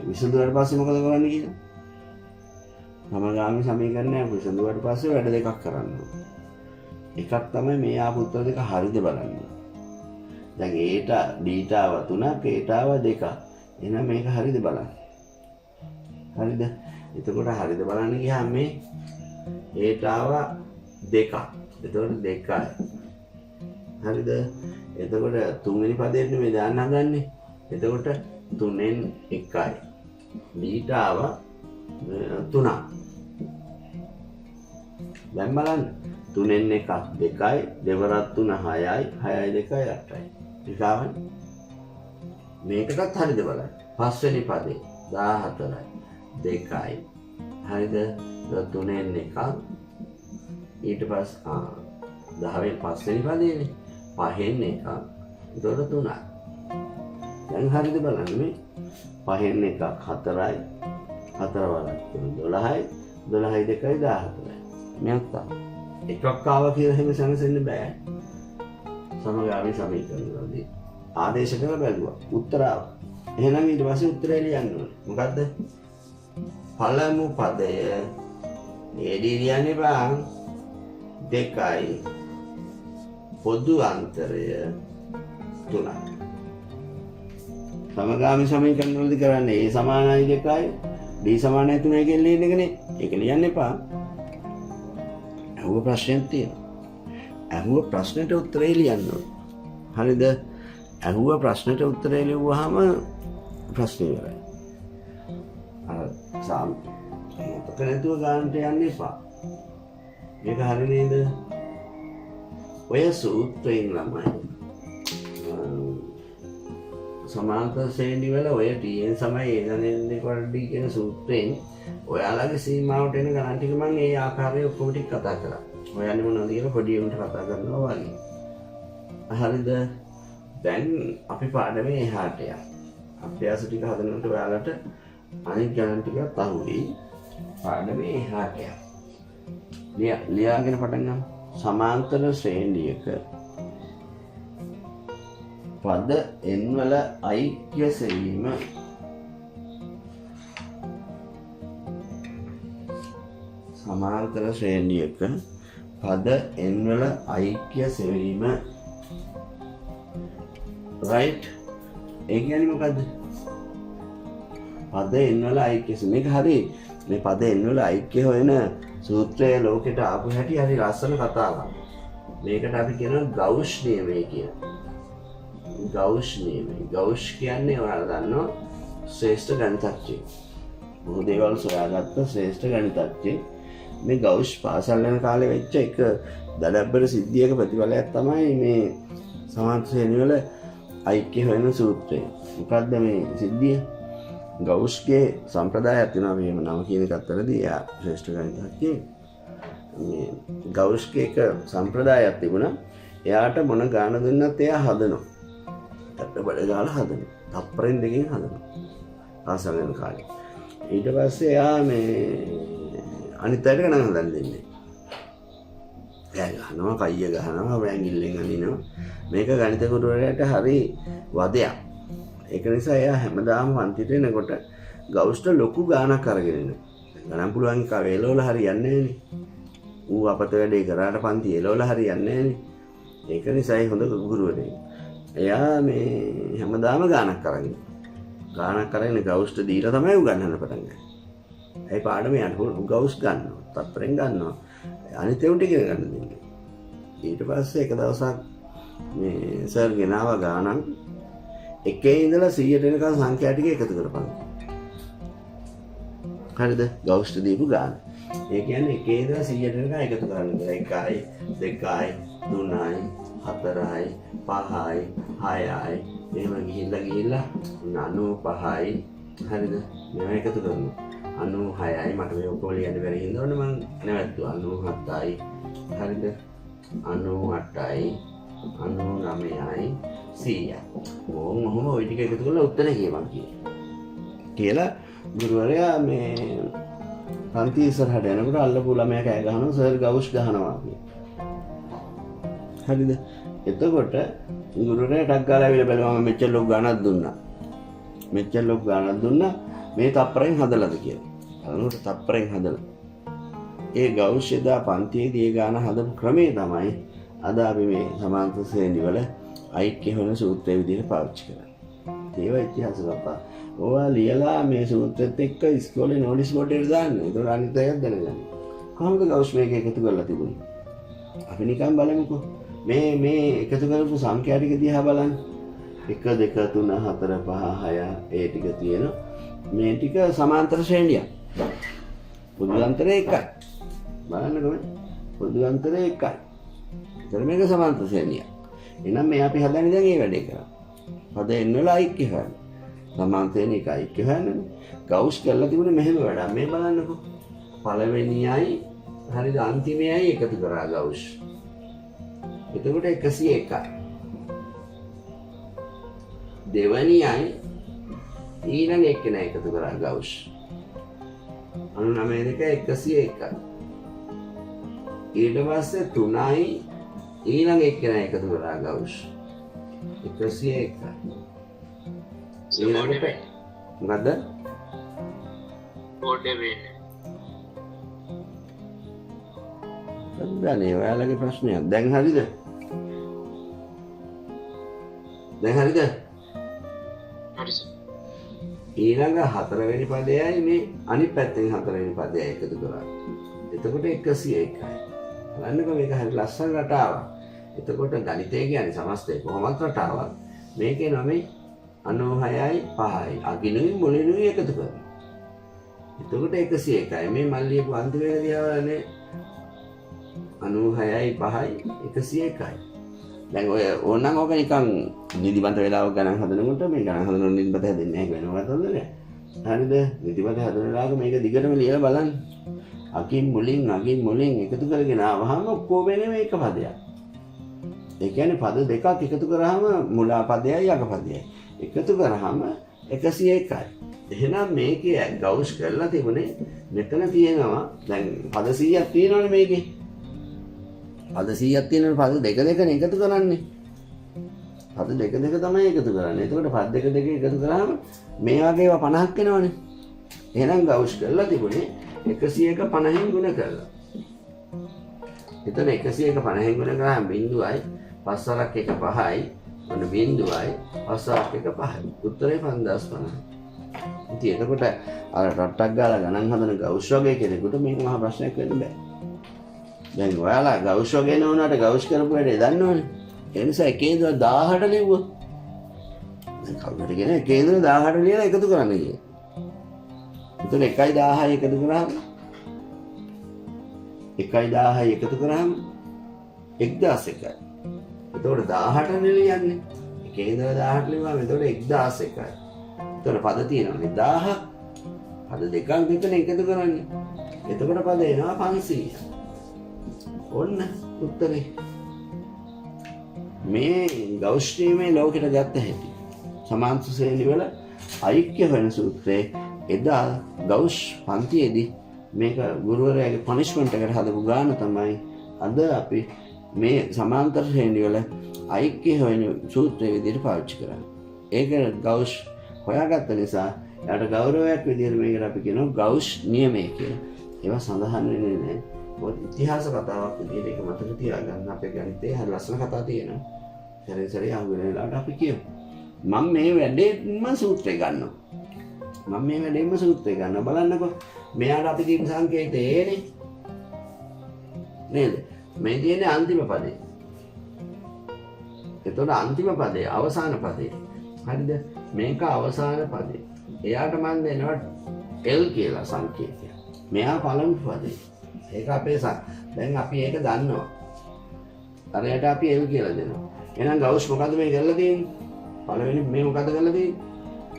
විසඳුවාට පස්සේ මොකද කරන්නේ කියලා සමගාමී සමීකරණයක් විසඳුවාට පස්සේ වැඩ දෙකක් කරන්න එකක් තමයි මේ ආපු උත්තර දෙක හරිද බලන්න දැන් ඒට ඩීට ආව 3ක් ඒට ආව 2ක් එහෙනම් මේක හරිද බලන්න හරිද එතකොට හරිද බලන්න ගියාම මේ ඒට ආව 2ක් එතකොට 2යි හරිද එතකොට තුන්වෙනි පදයට මේ දාන්න හදන්නේ එතකොට 3න් 1යි ඩීට ආව 3ක් දැන් බලන්න 3න් 1ක් 2යි දෙවරක් 3 6යි 6යි 2යි 8යි ඊගාවන් මේකටත් හරිද බලන්න පස්වෙනි පදේ 14යි 2යි හරිද 3න් 1ක් ඊට පස්සේ 10න් පස්වෙනි පදේනේ 5න් 1ක් එතකොට 3යි දැන් හරිද බලන්න මේ 5න් 1ක් 4යි 4 වරක් 12යි 12යි 2යි 14යි මෙයක් තමයි එකක් ආවා කියලා එහෙම සැනසෙන්න බෑ සමගාමී සමීකරණ වලදී ආදේශ කරලා බැලුවා උත්තර ආවා එහෙනම් ඊට පස්සේ උත්තරය ලියන්න ඕනේ මොකද්ද පළමු පදය AD ලියන්නේ බං 2යි පොදු අන්තරය 3යි සමගාමී සමීකරණ වලදී කරන්නේ A සමානයි 2යි D සමානයි 3යි කියන ලියන එකනේ ඒක ලියන්න එපා අහුව ප්‍රශ්නයක් තියෙනවා. අහුව ප්‍රශ්නෙට උත්තරේ ලියන්න ඕනේ. හරිද? අහුව ප්‍රශ්නෙට උත්තරේ ලියුවාම ප්‍රශ්නේ ඉවරයි. අර මතක නැතුව ගන්නට යන්න එපා. මේක හරි නේද? ඔය සූත්‍රයෙන් ළමයි සමාන්තර ශ්‍රේණි වල ඔය tn සමයි a = d කියන සූත්‍රයෙන් ඔයාලගේ සීමාවට එන ගණන් ටික මම ඒ ආකාරයේ ඔක්කොම ටික කතා කරා. ඔයන්නේ මොනවද කියලා පොඩි උන්ට කතා කරනවා වගේ. හරිද? දැන් අපි පාඩමේ එහාට යමු. අභ්‍යාස ටික හදනකොට ඔයාලට අනිත් ගණන් ටිකත් අහුවෙයි. පාඩමේ එහාට යමු. ලියාගෙන පටන් ගමු. සමාන්තර ශ්‍රේණියක පද n වල ඓක්‍ය සෙවීම සමාන්තර ශ්‍රේණියක පද n වල ඓක්‍ය සෙවීම right ඒ කියන්නේ මොකද්ද පද n වල ඓක්‍ය මේක හරි මේ පද n වල ඓක්‍ය හොයන සූත්‍රයේ ලෝකෙට ආපු හැටි හරි ලස්සන කතාවක් මේකට අපි කියනවා ගෞස් නියමය කියලා ගෞස් නියමය ගෞස් කියන්නේ ඔයාලා දන්නවා ශ්‍රේෂ්ඨ ගණිතඥයෙක් බොහෝ දේවල් සොයාගත්ත ශ්‍රේෂ්ඨ ගණිතඥයෙක් මේ ගෞස් පාසල් යන කාලේ වෙච්ච එක දඩබ්බර සිද්ධියක ප්‍රතිඵලයක් තමයි මේ සමාන්තර ශ්‍රේණි වල අයික්‍ය හොයන සූත්‍රය. මොකද්ද මේ සිද්ධිය? ගෞස්ගේ සම්ප්‍රදායක් තියෙනවා මේම නම කියන එකත් වලදී එයා ශ්‍රේෂ්ඨ ගණිතඥයෙක්. මේ ගෞස්ගේ එක සම්ප්‍රදායක් තිබුණා. එයාට මොන ගාන දුන්නත් එයා හදනවා. අට බඩ ගාලා හදනවා. තප්පරෙන් දෙකකින් හදනවා. ආසන්න කාලේ. ඊට පස්සේ එයා මේ අනිත් අයට ගණන් හදන්න දෙන්නේ. එයා ගහනවා, කයිය ගහනවා, වැංගිල්ලෙන් අනිනවා. මේක ගණිත ගුරුවරයාට හරි වදයක්. ඒක නිසා එයා හැමදාම පන්තිට එනකොට ගෞස්ට ලොකු ගාණක් අරගෙන එනවා. ගණන් පුළුවන් එක වේලවල හරියන්නේ නැහනේ. ඌ අපත වැඩේ කරාට පන්ති එලවල හරියන්නේ නැහනේ. ඒක නිසායි හොඳ ගුරුවරයෙක්. එයා මේ හැමදාම ගාණක් අරගෙන. ගාණක් අරගෙන ගෞස්ට දීලා තමයි උගන්වන්න පටන් ගන්නේ. ඒ පාඩම යනකොට ගෞස් ගන්නවා. තත්පරෙන් ගන්නවා. අනිත් ඒවා ටික ගන්න දෙන්නේ. ඊට පස්සේ එක දවසක් මේ සර් ගෙනාව ගාණක් එකේ ඉඳලා 100ට එනකන් සංඛ්‍යා ටික එකතු කරපන්. හරිද? ගෞස්ට දීපු ගාණ. ඒ කියන්නේ එකේ ඉඳලා 100ට එනකන් එකතු කරන්න කියලා. 1යි 2යි 3යි 4යි 5යි 6යි එහෙම ගිහිල්ලා 95යි හරිද? මේවා එකතු කරනවා. 96යි මට මේ ඔක්කොම ලියන්න බැරි හින්දා ඔන්න මම නැවැත්තුවා. 97යි හරිද? 98යි 99යි 100යි. ඔහොම ওই ටික එකතු කරලා උත්තර කියපන් කියලා ගුරුවරයා මේ පන්ති ඉස්සරහට යනකොට අල්ලපු ළමයා කෑ ගහනවා සර් ගෞස් ගහනවා කියලා. හරිද? එතකොට ගුරුවරයා ටක් ගාලා ඇවිල්ලා බැලුවා මම මෙච්චර ලොකු ගණනක් දුන්නා. මෙච්චර ලොකු ගණනක් දුන්නා මේ තප්පරෙන් හදලාද කියලා. බලනකොට තප්පරෙන් හදලා. ඒ ගෞස් එදා පන්තියේදී ඒ ගාන හදපු ක්‍රමය තමයි අද අපි මේ සමාන්තර ශ්‍රේණි වල අයික්‍ය වෙන සූත්‍රය විදිහට පාවිච්චි කරන්නේ. ඒවා ඉතිහාස කතා. ඕවා ලියලා මේ සූත්‍රෙත් එක්ක ඉස්කෝලේ නෝටිස් බෝඩ් එකට දාන්න. ඒක අනිත් අයත් දැනගන්න. කොහොමද ගෞස් මේක එකතු කරලා තිබුණේ? අපි නිකන් බලමුකෝ. මේ එකතු කරපු සංඛ්‍යා ටික දිහා බලන්න. 1 2 3 4 5 6 ඒ ටික තියෙනවා. මේ ටික සමාන්තර ශ්‍රේණියක්. පොදු අන්තරය 1යි. බලන්නකෝ මේ. පොදු අන්තරය 1යි. ඒතර මේක සමාන්තර ශ්‍රේණියක්. එහෙනම් මේ අපි හදන්නේ දැන් මේ වැඩේ කරා. පද n වල අයික්‍ය හොයන්න. සමාන්තරයෙන් එක අයික්‍ය හොයන්නනේ. ගෞස් කරලා තිබුණේ මෙහෙම වැඩක්. මේ බලන්නකෝ. පළවෙනියයි හරිද අන්තිමයයි එකතු කරා ගෞස්. එතකොට 101යි. දෙවැනියයි ඊළඟ එක්කෙනා එකතු කරා ගෞස්. 99 101යි. ඊට පස්සේ 3යි ඊළඟ එක්කෙනා එකතු කරා ගෞස්. 101යි. ඊළඟට මොකද්ද? බෝඩ් වෙන්නේ. දැන් ඔයාලගේ ප්‍රශ්නයක්. දැන් හරිද? දැන් හරිද? හරි සර්. ඊළඟ 4 වෙනි පදයයි මේ අනිත් පැත්තෙන් 4 වෙනි පදයයි එකතු කරා. එතකොට 101යි. බලන්නකෝ මේක හරි ලස්සන රටාවක්. එතකොට ගණිතය කියන්නේ සමස්තය කොහොමද රටාවක්. මේකේ නම 96යි 5යි අගිනුයි මුලිනුයි එකතු කරනවා. එතකොට 101යි. මේ මල්ලිය පන්ති වේල දිහාවනේ 96යි 5යි 101යි. දැන් ඔය ඕනනම් ඕක නිකන් නිදිමත වෙලාවක ගණන් හදනකොට මේ ගණන් හදනකොට නිදිමත හැදෙන්නේ නැහැ වෙන මොකක්ද හොඳ නෑ. හරිද? නිදිමත හදන වෙලාවක මේක දිගටම ලියලා බලන්න. අකින් මුලින් එකතු කරගෙන ආවහම ඔක්කොම එන්නේ මේක පදයක්. ඒ කියන්නේ පද දෙකක් එකතු කරාම මුලා පදයයි අග පදයයි. එකතු කරාම 101යි. එහෙනම් මේකේ ගෞස් කරලා තිබුණේ මෙතන තියෙනවා දැන් පද 100ක් තියෙනවනේ මේකේ. පද 100ක් තියෙනවනේ පද දෙක දෙකනේ එකතු කරන්නේ. පද දෙක දෙක තමයි එකතු කරන්නේ. එතකොට පද දෙක දෙක එකතු කරාම මේ වගේ ඒවා 50ක් එනවනේ. එහෙනම් ගෞස් කරලා තිබුණේ 101 50න් ගුණ කරලා. එතන 101 50න් ගුණ කරාම බිඳුවයි 5 වරක් 1 5යි ඔන්න බිඳුවයි 5 වරක් 1 5යි. උත්තරේ 5050. ඉතින් එතකොට අර රට්ටක් ගාලා ගණන් හදන ගෞස් වගේ කෙනෙකුට මේක මහා ප්‍රශ්නයක් වෙන්න බෑ. දැන් ඔයාලා ගෞස් වගේ නෝනාට ගෞස් කරපු වැඩේ දන්නවනේ. ඒ නිසා එකේ ඉඳලා 18 ලිව්වොත් දැන් කවුරුද කියන්නේ එකේ ඉඳලා 18 ලියලා එකතු කරන්න කියන්නේ. එතකොට 1යි 10යි එකතු කරාම 1යි 10යි එකතු කරාම 1001යි. එතකොට 18 නේ ලියන්නේ. එකේ ඉඳලා 1000ට ලියුවාම එතකොට 1001යි. එතකොට පද තියෙනවානේ 1000ක්. පද දෙකක් දෙකන එකතු කරන්නේ. එතකොට පද එනවා 500. ඔන්න උත්තරේ. මේ ගෞස් නියමයේ ලෝකෙට ගත්ත හැටි. සමාන්තර ශ්‍රේණි වල ඓක්‍ය වෙන සූත්‍රයේ එදා ගෞස් පන්තියේදී මේක ගුරුවරයාගේ පනිෂ්මන්ට් එකට හදපු ගාන තමයි අද අපි මේ සමාන්තර ශ්‍රේණි වල ඓක්‍ය වෙන සූත්‍රයේ විදිහට පාවිච්චි කරන්නේ. ඒක ගෞස් හොයාගත්ත නිසා එයාට ගෞරවයක් විදිහට මේකට අපි කියනවා ගෞස් නියමය කියලා. ඒවා සඳහන් වෙන්නේ නැහැ. මොකද ඉතිහාස කතාවක් විදිහට ඒක මතක තියාගන්න අපේ ගණිතයේ හරි ලස්සන කතා තියෙනවා. සැරේ සැරේ අහුවෙන වෙලාවට අපි කියමු. මම මේ වැඩේම සූත්‍රය ගන්නවා. බලන්නකෝ. මෙයාට අපි දීපු සංකේතය ඒනේ. නේද? මේ තියෙන්නේ අන්තිම පදේ. එතකොට අන්තිම පදේ අවසාන පදේ. හරිද? මේක අවසාන පදේ. එයාට මම දෙනවා L කියලා සංකේතය. මෙයා පළමු පදේ. ඒක අපේ දැන් අපි ඒක දන්නවා. අරයට අපි L කියලා දෙනවා. එහෙනම් ගෞස් මොකද්ද මේ කරලා තියෙන්නේ? පළවෙනි මේ මොකද්ද කරලා තියෙන්නේ?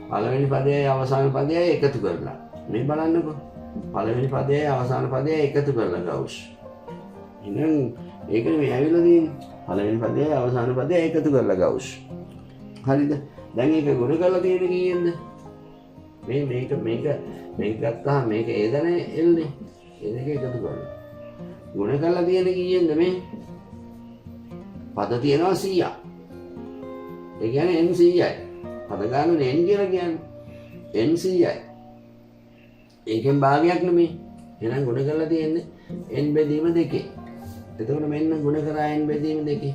පළවෙනි පදයේ අවසාන පදයේ එකතු කරලා. මේ බලන්නකෝ. පළවෙනි පදයේ අවසාන පදයේ එකතු කරලා ගෞස්. එහෙනම් ඒකනේ මේ ඇවිල්ලා තියෙන්නේ. පළවෙනි පදයේ අවසාන පදයේ එකතු කරලා ගෞස්. හරිද? දැන් ඒක ගුණ කරලා තියෙන්නේ කීයෙන්ද? මේක ගත්තාම මේක ඒදනේ එල්නේ. ඒ දෙක එකතු කරලා. ගුණ කරලා තියෙන්නේ කීයෙන්ද මේ? පද තියෙනවා 100ක්. ඒ කියන්නේ n 100යි. පද ගන්න n කියලා කියන්නේ n 100යි. ඒකෙන් භාගයක් නෙමෙයි. එහෙනම් ගුණ කරලා තියෙන්නේ n බෙදීම 2. එතකොට මෙන්න ගුණ කරා n බෙදීම 2.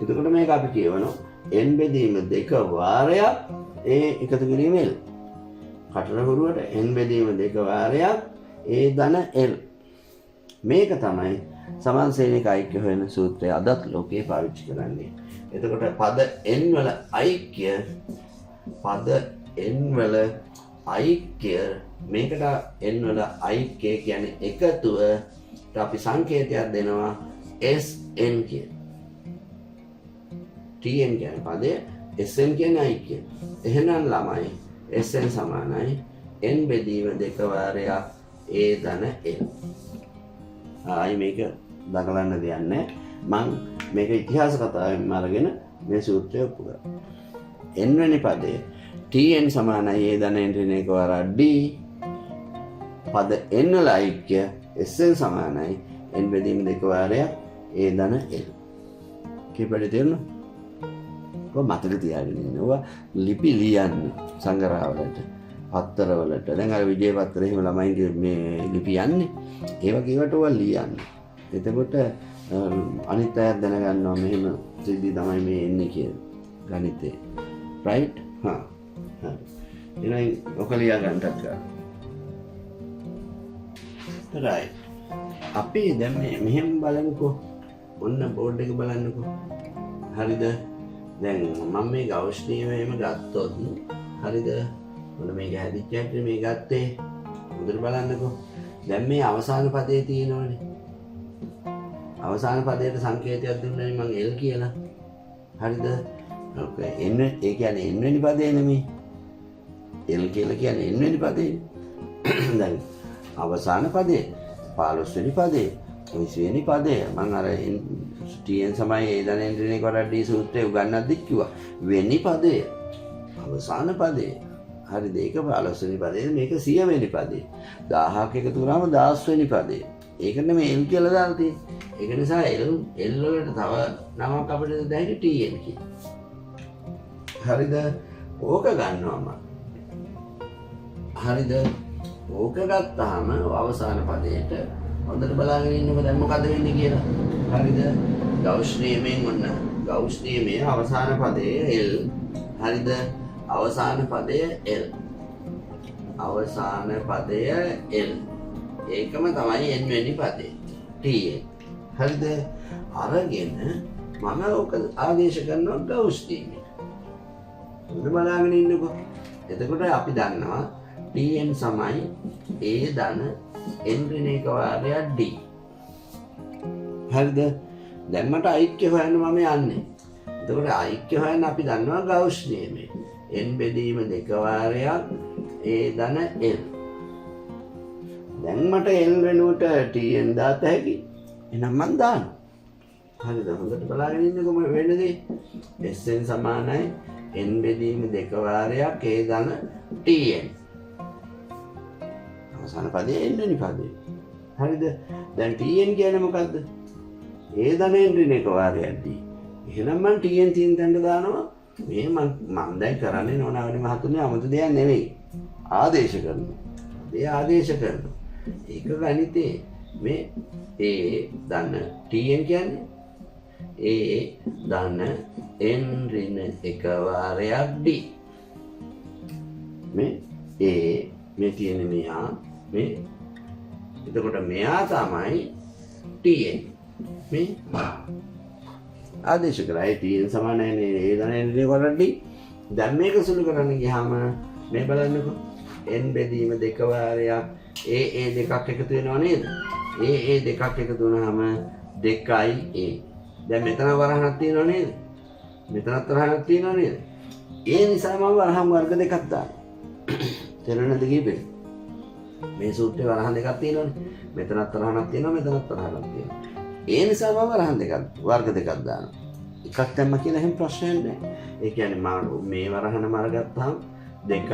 එතකොට මේක අපි කියවනවා n බෙදීම 2 වාරයක් ඒ එකතු කිරීම l. කටර හුරුවට n බෙදීම 2 වාරයක් ඒ ධන l. මේක තමයි සමාන ශ්‍රේණික ඓක්‍ය හොයන සූත්‍රය අදත් ලෝකේ පාවිච්චි කරන්නේ. එතකොට පද n වල ඓක්‍ය මේකට n වල ඓක්‍ය කියන්නේ එකතුවට අපි සංකේතයක් දෙනවා SN කියන. TN කියන්නේ පදය, SN කියන්නේ ඓක්‍ය. එහෙනම් ළමයි SN සමානයි n බෙදීම 2 වාරයක් a ධන l. ආයි මේක දකලන්න දෙයක් නැහැ. මම මේක ඉතිහාස කතාවෙන් අරගෙන මේ සූත්‍රය ඔප්පු කරා. n වෙනි පදයේ tn සමානයි a ධන n ඍණ 1 වාරයක් d. පද n වල ඓක්‍ය sn සමානයි n බෙදීම 2 වාරයක් a ධන l. කීපද තේරුණා? කොහොම මතක තියාගෙන ඉන්නවා ලිපි ලියන්න සංග්‍රහවලට පත්තරවලට. දැන් අර විජය පත්තරේ එහෙම ළමයින්ගේ මේ ලිපි යන්නේ. ඒ වගේ ඒවට ඔය ලියන්න. එතකොට අනිත් අය දැනගන්නවා මෙහෙම සිද්ධි තමයි මේ එන්නේ කියලා. ගණිතේ. රයිට්? හා. හරි. එහෙනම් ඔක ලියා ගන්නත් ගන්න. රයිට්. අපි දැන් මෙහෙම බලමුකෝ. ඔන්න බෝඩ් එක බලන්නකෝ. හරිද? දැන් මම මේ ගෞස් නියමයේම ගත්තොත් හරිද? මොන මේක හැදිච්ච හැටි මේ ගත්තේ. හොඳට බලන්නකෝ. දැන් මේ අවසාන පදේ තියෙනවනේ. අවසාන පදයට සංකේතයක් දුන්නානේ මම L කියලා. හරිද? ඔකේ n ඒ කියන්නේ n වෙනි පදේ නෙමෙයි. L කියලා කියන්නේ n වෙනි පදේ. දැන් අවසාන පදේ 15 වෙනි පදේ 20 වෙනි පදේ මම අර TN සමයි ඒ ධන n ඍණ 1 වාරයක් d සූත්‍රය උගන්වද්දි කිව්වා. වෙනි පදේ අවසාන පදේ හරිද? ඒක 15 වෙනි පදේ මේක 100 වෙනි පදේ 1000ක් එකතු කරාම 10 වෙනි පදේ. ඒකට මේ L කියලා දාලා තියෙන්නේ. ඒක නිසා L වලට තව නමක් අපිට දැනෙන්නේ TN කියලා. හරිද? ඕක ගන්නවා මම. හරිද? ඕක ගත්තාම අවසාන පදයට හොඳට බලාගෙන ඉන්නකො දැන් මොකද වෙන්නේ කියලා. හරිද? ගෞස් නියමයෙන් ඔන්න ගෞස් නියමයේ අවසාන පදයේ L. හරිද? අවසාන පදය L. අවසාන පදය L. ඒකම තමයි n වෙනි පදේ TN. හරිද? අරගෙන මම ඔක ආදේශ කරනවා ගෞස් නියමයට. හොඳට බලාගෙන ඉන්නකො. එතකොට අපි දන්නවා TN සමයි a ධන n ඍණ 1 වාරයක් d. හරිද? දැන් මට ඓක්‍ය හොයන්න මම යන්නේ. එතකොට ඓක්‍ය හොයන්න අපි දන්නවා ගෞස් නියමය. n බෙදීම 2 වාරයක් a ධන l. දැන් මට l වෙනුවට tn දාත හැකි. එහෙනම් මම දානවා. හරිද? හොඳට බලාගෙන ඉන්නකො මොකද වෙන්නේ? Sn සමානයි n බෙදීම 2 වාරයක් a ධන tn. අවසාන පදයේ n වෙනි පදේ. හරිද? දැන් tn කියන්නේ මොකද්ද? a ධන n ඍණ 1 වාරයක් d. එහෙනම් මම tn තියෙන තැනට දානවා. මේ මම දැන් කරන්නේ නෝනාවනි මහතුනේ 아무ත දෙයක් නෙවෙයි. ආදේශ කරනවා. ඒ ආදේශ කරනවා. ඒක ගණිතේ මේ a ධන tn කියන්නේ a ධන n ඍණ 1 වාරයක් d. මේ a මේ තියෙන මෙයා මේ එතකොට මෙයා තමයි tn. මේ ආදේශ කරයි tn සමානයි a ධන n ඍණ 1 වාරයක් d. දැන් මේක සුළු කරන්න ගියාම මේ බලන්නකෝ n බෙදීම 2 වාරයක් a දෙකක් එකතු වෙනව නේද? a දෙකක් එකතු වුණාම 2a. දැන් මෙතන වරහණක් තියෙනව නේද? මෙතනත් වරහණක් තියෙනව නේද? ඒ නිසා මම වරහන් වර්ග දෙකක් දානවා. තේරෙනවද කීපේ? මේ සූත්‍රේ වරහන් දෙකක් තියෙනවනේ. මෙතනත් වරහණක් තියෙනවා මෙතනත් වරහණක් තියෙනවා. ඒ නිසා මම වරහන් දෙකක් වර්ග දෙකක් දානවා. එකක් දැම්ම කියලා එහෙම ප්‍රශ්නයක් නැහැ. ඒ කියන්නේ මම මේ වරහණ මරගත්තාම 2a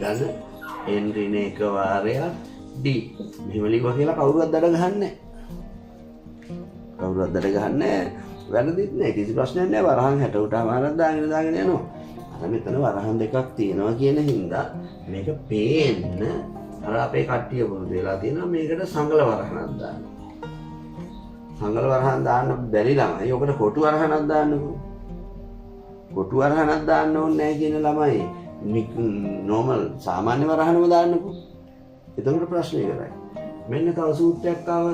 ධන n ඍණ 1 වාරයක් d. මෙහෙම ලිව්වා කියලා කවුරුවත් දඩ ගහන්නේ නැහැ. කවුරුවත් දඩ ගහන්නේ නැහැ. වැරදිත් නැහැ. කිසි ප්‍රශ්නයක් නැහැ. වරහන් 60ට මාරක් දාගෙන යනවා. අර මෙතන වරහන් දෙකක් තියෙනවා කියන හින්දා මේක පේන්න අර අපේ කට්ටිය පුරුදු වෙලා තියෙනවා මේකට සංගල වරහණක් දාන්න. සංගල වරහන් දාන්න බැරි ළමයි ඔකට කොටු වරහණක් දාන්නකෝ. කොටු වරහණක් දාන්න ඕනේ නැහැ කියන ළමයි නෝමල් සාමාන්‍ය වරහණම දාන්නකෝ. එතකොට ප්‍රශ්නේ කරයි. මෙන්න තව සූත්‍රයක් ආව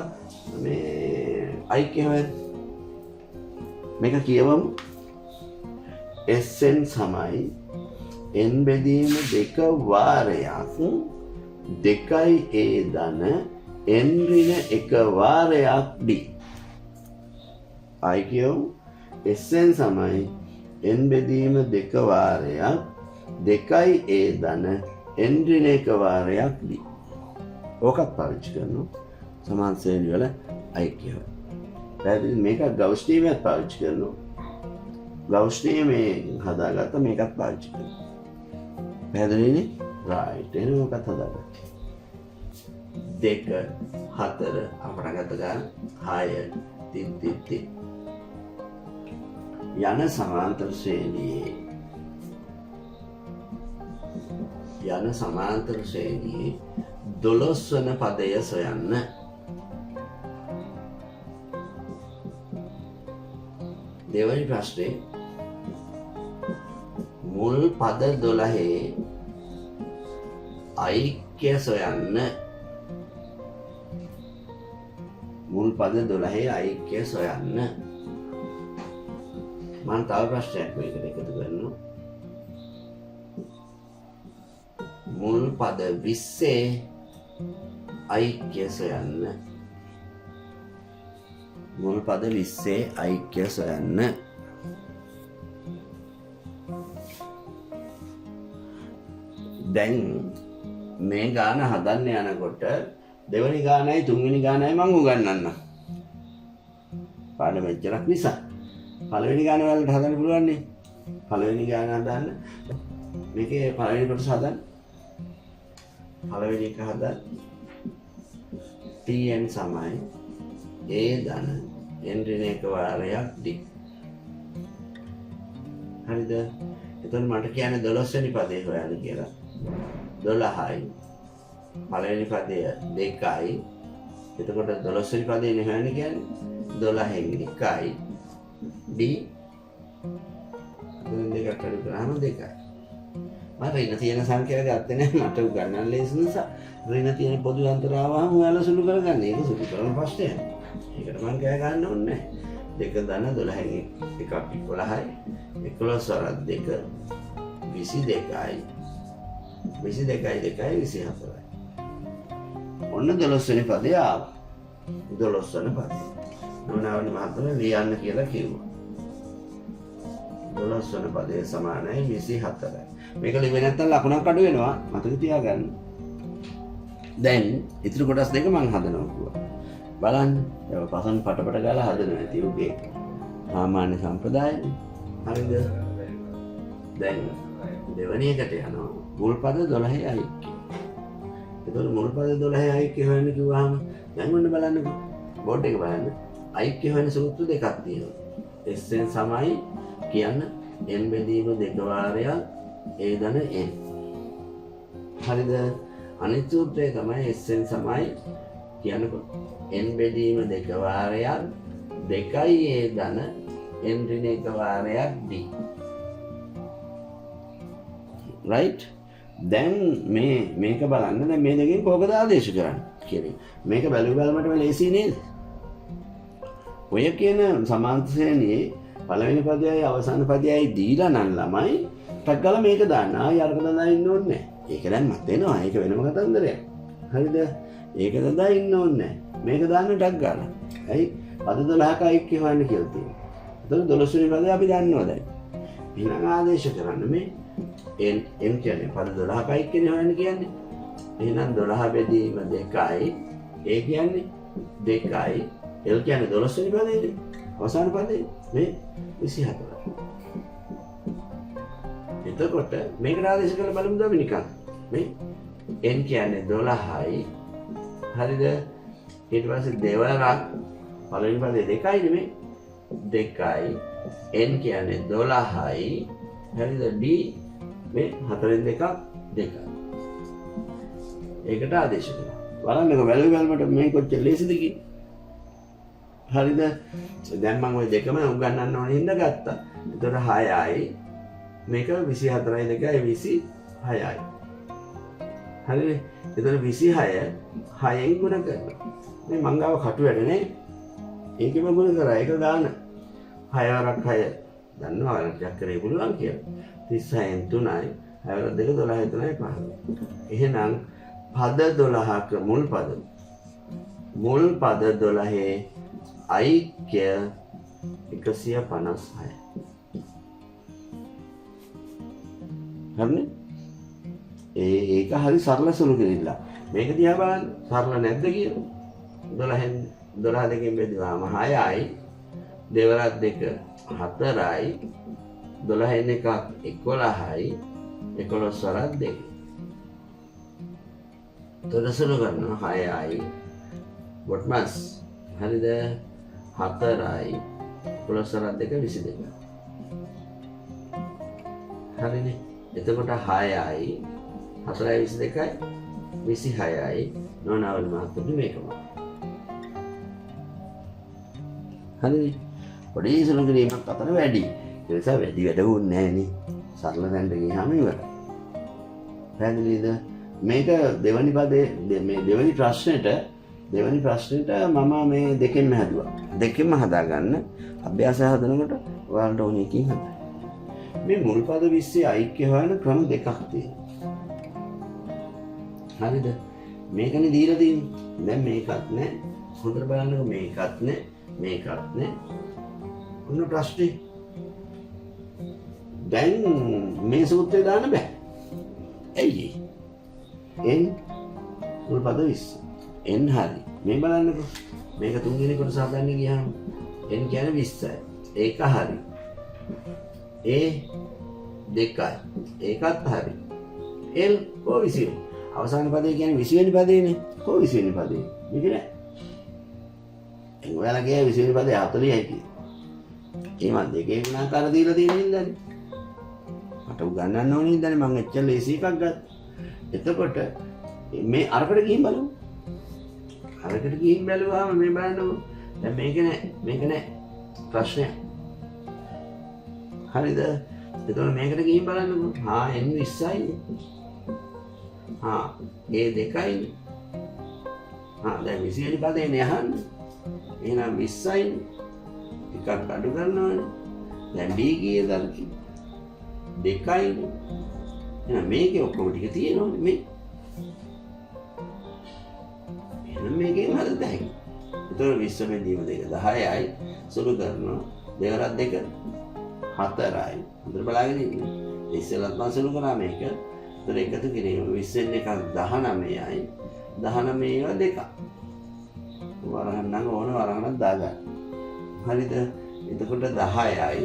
මේ ඓක්‍ය හොයන්න. මේක කියවමු. Sn සමයි n බෙදීම 2 වාරයක් 2a ධන n ඍණ 1 වාරයක් d. ඓක්‍ය Sn සමයි n බෙදීම 2 වාරයක් 2a ධන n ඍණ 1 වාරයක් d. ඕකත් පාවිච්චි කරනවා සමාන ශ්‍රේණි වල ඓක්‍ය. පැහැදිලි? මේක ගෞස් නියමයක් පාවිච්චි කරනවා. ගෞස් නියමේ හදාගත්ත මේකත් පාවිච්චි කරනවා. පැහැදිලිනේ? රයිට්. එහෙනම් ඔකත් හදාගත්තා. 2 4 අපරාගත ගන්න 6 3 යන සමාන්තර ශ්‍රේණියේ සමාන්තර ශ්‍රේණියේ 12 වන පදය සොයන්න. දෙවැනි ප්‍රශ්නේ මුල් පද 12 ඓක්‍ය සොයන්න. මුල් පද 12 ඓක්‍ය සොයන්න. මම තව ප්‍රශ්නයක් මේකට එකතු කරනවා. මුල් පද 20 ඓක්‍ය සොයන්න. මුල් පද 20 ඓක්‍ය සොයන්න. දැන් මේ ගාන හදන්න යනකොට දෙවෙනි ගානයි තුන්වෙනි ගානයි මම උගන්වන්නම්. පාඩම මෙච්චරක් නිසා. පළවෙනි ගාන වලට හදන්න පුළුවන් නේ. පළවෙනි ගාන හදන්න. මේකේ පළවෙනි කොටස හදන්න. පළවෙනි එක හදන්න. tn සමයි a ධන n ඍණ 1 වාරයක් d. හරිද? එතකොට මට කියන්නේ 12 වෙනි පදේ හොයන්න කියලා. 12යි. පළවෙනි පදය 2යි. එතකොට 12 වෙනි පදේ නේ හොයන්න කියන්නේ. 12න් 1යි. d. දෙකක් අඩු කරාම 2යි. මම ඍණ තියෙන සංඛ්‍යාව ගත්තේ නැහැ. මට උගන්නන්න ලේසි නිසා ඍණ තියෙන පොදු අන්තර ආවම ඔයාලා සුළු කරගන්න. ඒක සුළු කරන ප්‍රශ්නයක්. ඒකට මම කෑ ගන්න ඕනේ නැහැ. 2 ධන 12න් 1ක් 11යි. 11 වරක් 2 22යි. 22යි 24යි. ඔන්න 12 වෙනි පදේ ආවා. 12 වෙනි පදේ. නෝනාවනි මහත්මයා ලියන්න කියලා කිව්වා. 11 වන පදය සමානයි 24යි. මේක ලිවෙන්නේ නැත්නම් ලකුණක් අඩු වෙනවා. මතක තියාගන්න. දැන් ඉතුරු කොටස් දෙක මම හදනවා කිව්වා. බලන්න. ඒක පසන් පටපට ගාලා හදනවා ඇති උගේ. සාමාන්‍ය සම්ප්‍රදායනේ. හරිද? දැන් දෙවෙනි එකට යනවා. මුල් පද 12යි අයික්‍ය. ඒතකොට මුල් පද 12යි අයික්‍ය හොයන්න කිව්වහම දැන් ඔන්න බලන්නකෝ. බෝඩ් එක බලන්න. අයික්‍ය හොයන සූත්‍ර දෙකක් තියෙනවා. Sn සමයි කියන්න n බෙදීම දෙක වාරයක් a ධන n. හරිද? අනිත් සූත්‍රය තමයි Sn සමයි කියනකොට n බෙදීම දෙක වාරයක් 2යි a ධන n ඍණ එක වාරයක් d. right? දැන් මේක බලන්න. දැන් මේ දෙකෙන් කොහොමද ආදේශ කරන්නේ කියන්නේ. මේක බැලුවමටම ලේසි නේද? ඔය කියන සමාන්තර ශ්‍රේණියේ පළවෙනි පදයයි අවසාන පදයයි දීලා නම් ළමයි ටක් ගාලා මේක දාන්න. ආයෙ අරක දඳා ඉන්න ඕනේ නැහැ. ඒක දැන් මත වෙනවා. ඒක වෙනම කතන්දරයක්. හරිද? ඒක දඳා ඉන්න ඕනේ නැහැ. මේක දාන්න ටක් ගාලා. හරි? පද 12ක අයික්‍ය හොයන්න කියලා තියෙනවා. එතකොට 12 වෙනි පදේ අපි දන්නවා දැන්. එහෙනම් ආදේශ කරන්න මේ n කියන්නේ පද 12ක අයික්‍යනේ හොයන්න කියන්නේ. එහෙනම් 12 බෙදීම 2යි. ඒ කියන්නේ 2යි. L කියන්නේ 12 වෙනි පදේනේ. අවසාන පදේ මේ 24. එතකොට මේකට ආදේශ කරලා බලමු අපි නිකන්. මේ n කියන්නේ 12යි. හරිද? ඊට පස්සේ දෙවරක් පළවෙනි පදේ 2යි නෙමෙයි. 2යි. n කියන්නේ 12යි. හරිද? d මේ 4න් 2ක් 2යි. ඒකට ආදේශ කරනවා. බලන්නකො බැලුවමට මේ කොච්චර ලේසිද කියලා. හරිද? දැන් මම ওই දෙකම උගන්වන්න ඕනේ හින්දා ගත්තා. එතකොට 6යි. මේක 24යි 2යි 26යි. හරිද? එතකොට 26 6ෙන් ගුණ කරනවා. මේ මංගාව කටු වැඩ නේ. ඒකෙම ගුණ කරා. ඒක ගන්න. 6 වරක් 6. දන්නවා වරක් කරේ පුළුවන් කියලා. 36න් 3යි. 6 වරක් 2 12යි 3යි 5. එහෙනම් පද 12ක මුල් පද 12 අයික්‍ය 156. හරිනේ? ඒක හරි සරල සුළු කිරිල්ල. මේක දිහා බලන්න. සරල නැද්ද කියලා. 12න් 12 දෙකෙන් බෙදුවාම 6යි. දෙවරක් 2 4යි. 12න් එකක් 11යි. 11 වරක් 2. තොරසුළු කරනවා 6යි. වොට්මස්. හරිද? 4යි 11 වරක් 2 22. හරිනේ? එතකොට 6යි 4යි 22යි 26යි නොනවල මාත්‍රි මේකම. හරිනේ? පොඩි සුළු කිරීමක් අතර වැඩි. ඒ නිසා වැඩි වැඩ වුන්නේ නැහැ නේ. සරල දැන්ට ගියාම ඉවරයි. පැහැදිලිද? මේක දෙවනි පදේ මේ දෙවනි ප්‍රශ්නෙට මම මේ දෙකෙන්ම හැදුවා. දෙකෙන්ම හදාගන්න අභ්‍යාසය හදනකොට ඔයාලට ඕන එකකින් හදන්න. මේ මුල් පද 20 අයික්‍ය හොයන ක්‍රම දෙකක් තියෙනවා. හරිද? මේකනේ දීලා තියෙන්නේ. දැන් මේකත් නෑ. හොඳට බලන්නකො මේකත් නෑ. මේකත් නෑ. ඔන්න ප්‍රශ්නේ. දැන් මේ සූත්‍රය දාන්න බෑ. ඇයි? n මුල් පද 20. n හරි. මේ බලන්නකො. මේක තුන්වෙනි කොටස හදන්න ගියාම n කියන්නේ 20යි. ඒක හරි. a 2යි. ඒකත් හරි. l කො 20. අවසාන පදේ කියන්නේ 20 වෙනි පදේනේ. කො 20 වෙනි පදේ? මේක නෑ. ඔයාලා ගියා 20 වෙනි පදේ 40යි කියලා. ඒ මන් දෙකේ ගුණාකාර දීලා තියෙන හින්දානේ. මට උගන්නන්න ඕනේ හින්දානේ මම එච්චර ලේසි එකක් ගත්තා. එතකොට මේ අරකට ගිහින් බලමු. අරකට ගිහින් බැලුවාම මේ බලන්නකො. දැන් මේක නෑ ප්‍රශ්නයක්. හරිද? එතකොට මේකට ගිහින් බලන්නකො. හා n 20යි. හා a 2යි. හා දැන් 20 වෙනි පදේනේ අහන්නේ. එහෙනම් 20යි. ටිකක් අඩු කරනවනේ. දැන් b කීයද අර කි? 2යි. එහෙනම් මේකේ ඔක්කොම ටික තියෙනවනේ මේ. එහෙනම් මේකෙන් හරියට දැයි. ඒතර 20 බෙදීම 2 10යි. සුළු කරනවා. දෙවරක් 2 4යි. හොඳට බලාගෙන ඉන්න. ඉස්සෙල්ලත් මම සුළු කරා මේක. ඒතර එකතු කිරීම 20න් එකක් 19යි. 19 2ක්. වරහන් නම් ඕන වරහනක් දාගන්න. හරිද? එතකොට 10යි.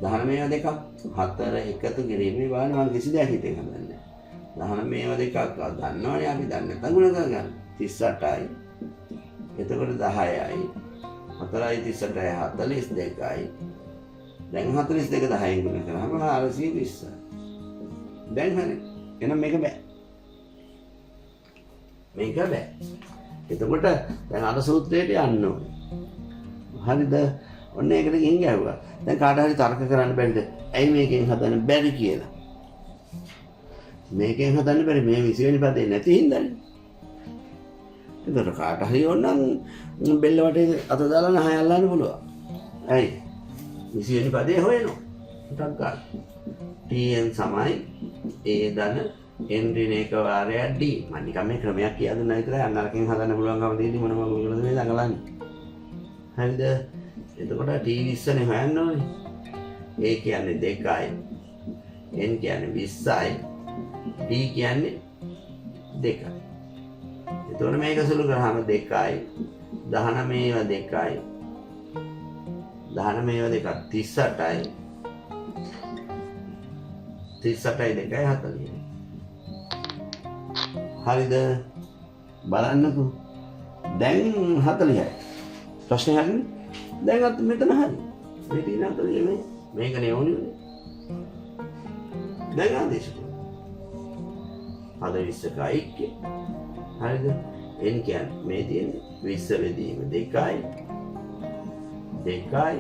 19 2ක් 4 එකතු කිරීමේ බලන්න මම කිසි දෙයක් හිතේ හදන්නේ. 19 2ක් දන්නවනේ අපි දන්නේ නැත්නම් ගුණ කරගන්න. 38යි. එතකොට 10යි. 4යි 38යි 42යි. දැන් 42 10න් ගුණ කරාම 420. දැන් හරි. එහෙනම් මේක බෑ. මේක බෑ. එතකොට දැන් අර සූත්‍රයට යන්න ඕනේ. හරිද? ඔන්න ඒකට ගිහින් ගැහුවා. දැන් කාට හරි තර්ක කරන්න බැරිද? ඇයි මේකෙන් හදන්න බැරි කියලා. මේකෙන් හදන්න බැරි මේ 20 වෙනි පදේ නැති හින්දානේ. ඒකට කාට හරි ඕනනම් බෙල්ල වටේ අත දාලා නහය අල්ලන්න පුළුවන්. ඇයි? 20 වෙනි පදේ හොයනවා. ටිකක් ගන්න. tn සමයි a ධන n ඍණ එක වාරයක් d. මම නිකන් මේ ක්‍රමයක් කියලා දුන්නා විතරයි. අන්න අරකින් හදන්න පුළුවන්කම තියෙන්නේ මොනම මොකටද මේ දඟලන්නේ. හරිද? එතකොට t20 නේ හොයන්න ඕනේ. a කියන්නේ 2යි. n කියන්නේ 20යි. d කියන්නේ 2යි. එතකොට මේක සුළු කරාම 2යි. 19 2යි. 19 2ක් 38යි. 38යි 2යි 40යි. හරිද? බලන්නකෝ. දැන් 40යි. ප්‍රශ්නේ හරිනේ? දැන් අත් මෙතන හරි. මේ තියෙන 40 මේ මේකනේ ඕනේ. දැන් ආදේශ කරනවා. අද 20ක ඓක්‍ය. හරිද? n කියන්නේ මේ තියෙන්නේ 20 බෙදීම 2යි. 2යි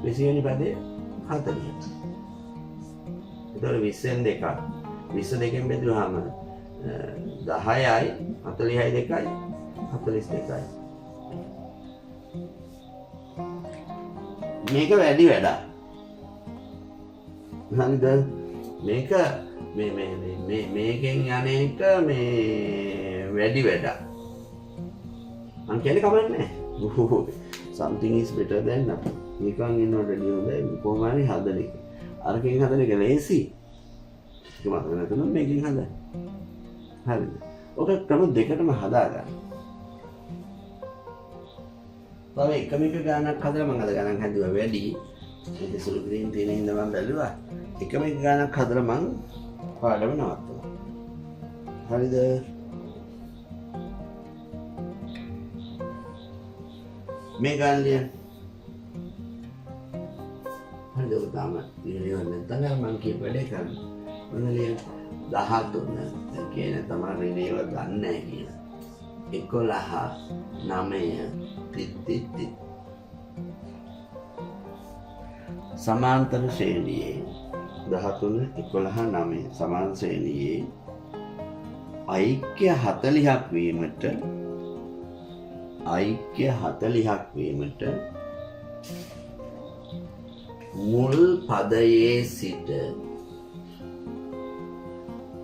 20 වෙනි පදේ 40. එතකොට 20න් 2ක් 22න් බෙදුවාම 10යි 40යි 2යි 42යි. මේක වැඩි වැඩක්. හරිද? මේක මේකෙන් යන එක මේ වැඩි වැඩක්. මං කියන්නේ කමන්නේ. something is better than nothing. නිකන් ඉන්නවට ඩියුදයි කොහොම හරි හදන එක. අරකින් හදන එක ලේසි. ඒක මතක නැතුනොත් මේකෙන් හදන්න. හරිද? ඔක ක්‍රම දෙකටම හදාගන්න. තව එකම එක ගානක් හදලා මම අද ගණන් හැදුවා වැඩි. ඒක සුළු ග්‍රීන් තියෙන හින්දා මම බැලුවා. එකම එක ගානක් හදලා මම පාඩම නවත්තුවා. හරිද? මේ ගාන ලියන්න. හරිද? ඔක තමයි ලියන්න නැත්නම් මම කියපු වැඩේ කරන්න. මොන ලියන්න? 13 දැන් කියන්නේ තමයි රිනේව දන්නේ නැහැ කියන. 11 9 තිත් සමාන්තර ශ්‍රේණියේ 13 11 9 සමාන ශ්‍රේණියේ ඓක්‍ය 40ක් වීමට මුල් පදයේ සිට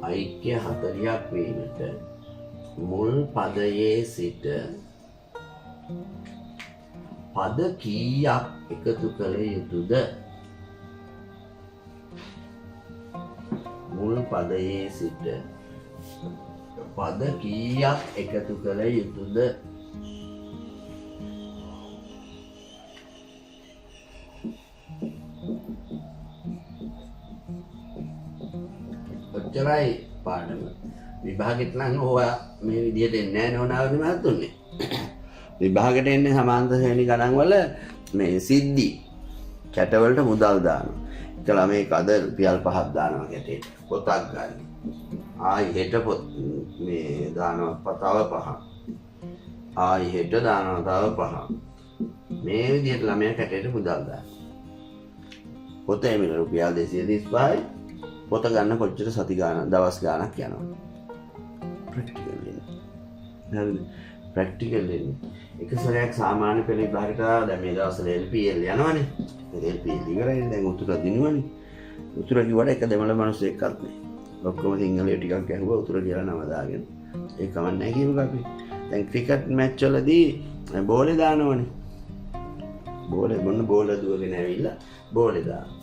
ඓක්‍ය 40ක් වීමට මුල් පදයේ සිට පද කීයක් එකතු කළ යුතුද? මුල් පදයේ සිට පද කීයක් එකතු කළ යුතුද? ඔච්චරයි පාඩම. විභාගෙට නම් ඕවා මේ විදිහට එන්නේ නැහැ නෝනාවගේ මහත්තුනේ. විභාගයට එන්නේ සමාන්තර ශ්‍රේණි ගණන් වල මේ සිද්ධි කැටවලට මුදල් දානවා. ඒක ළමයික අද රුපියල් 5ක් දානවා කැටේට. පොතක් ගන්න. ආයි හෙට පොත් මේ දානවා තව 5ක්. ආයි හෙට දානවා තව 5ක්. මේ විදිහට ළමයා කැටේට මුදල් දානවා. පොතේ මිල රුපියල් 235යි. පොත ගන්න කොච්චර සති ගානක් දවස් ගානක් යනවා. ප්‍රැක්ටිකල් එන්නේ. හරිද? ප්‍රැක්ටිකල් එන්නේ. එක සැරයක් සාමාන්‍ය පෙළ විභාගයට දැන් මේ දවස්වල LPL යනවනේ. LPL ඉවරයි දැන් උතුර දිනුවනේ. උතුර කිව්වට එක දෙමළ මිනිස්සෙක්වත් නැහැ. ඔක්කොම සිංහලයේ ටිකක් ඇහුවා උතුර කියලා නම දාගෙන. ඒක කමක් නැහැ කියමුකෝ අපි. දැන් ක්‍රිකට් මැච් වලදී බෝලේ දානවනේ. බෝලේ මොන බෝල දුවගෙන ඇවිල්ලා බෝලේ දානවා.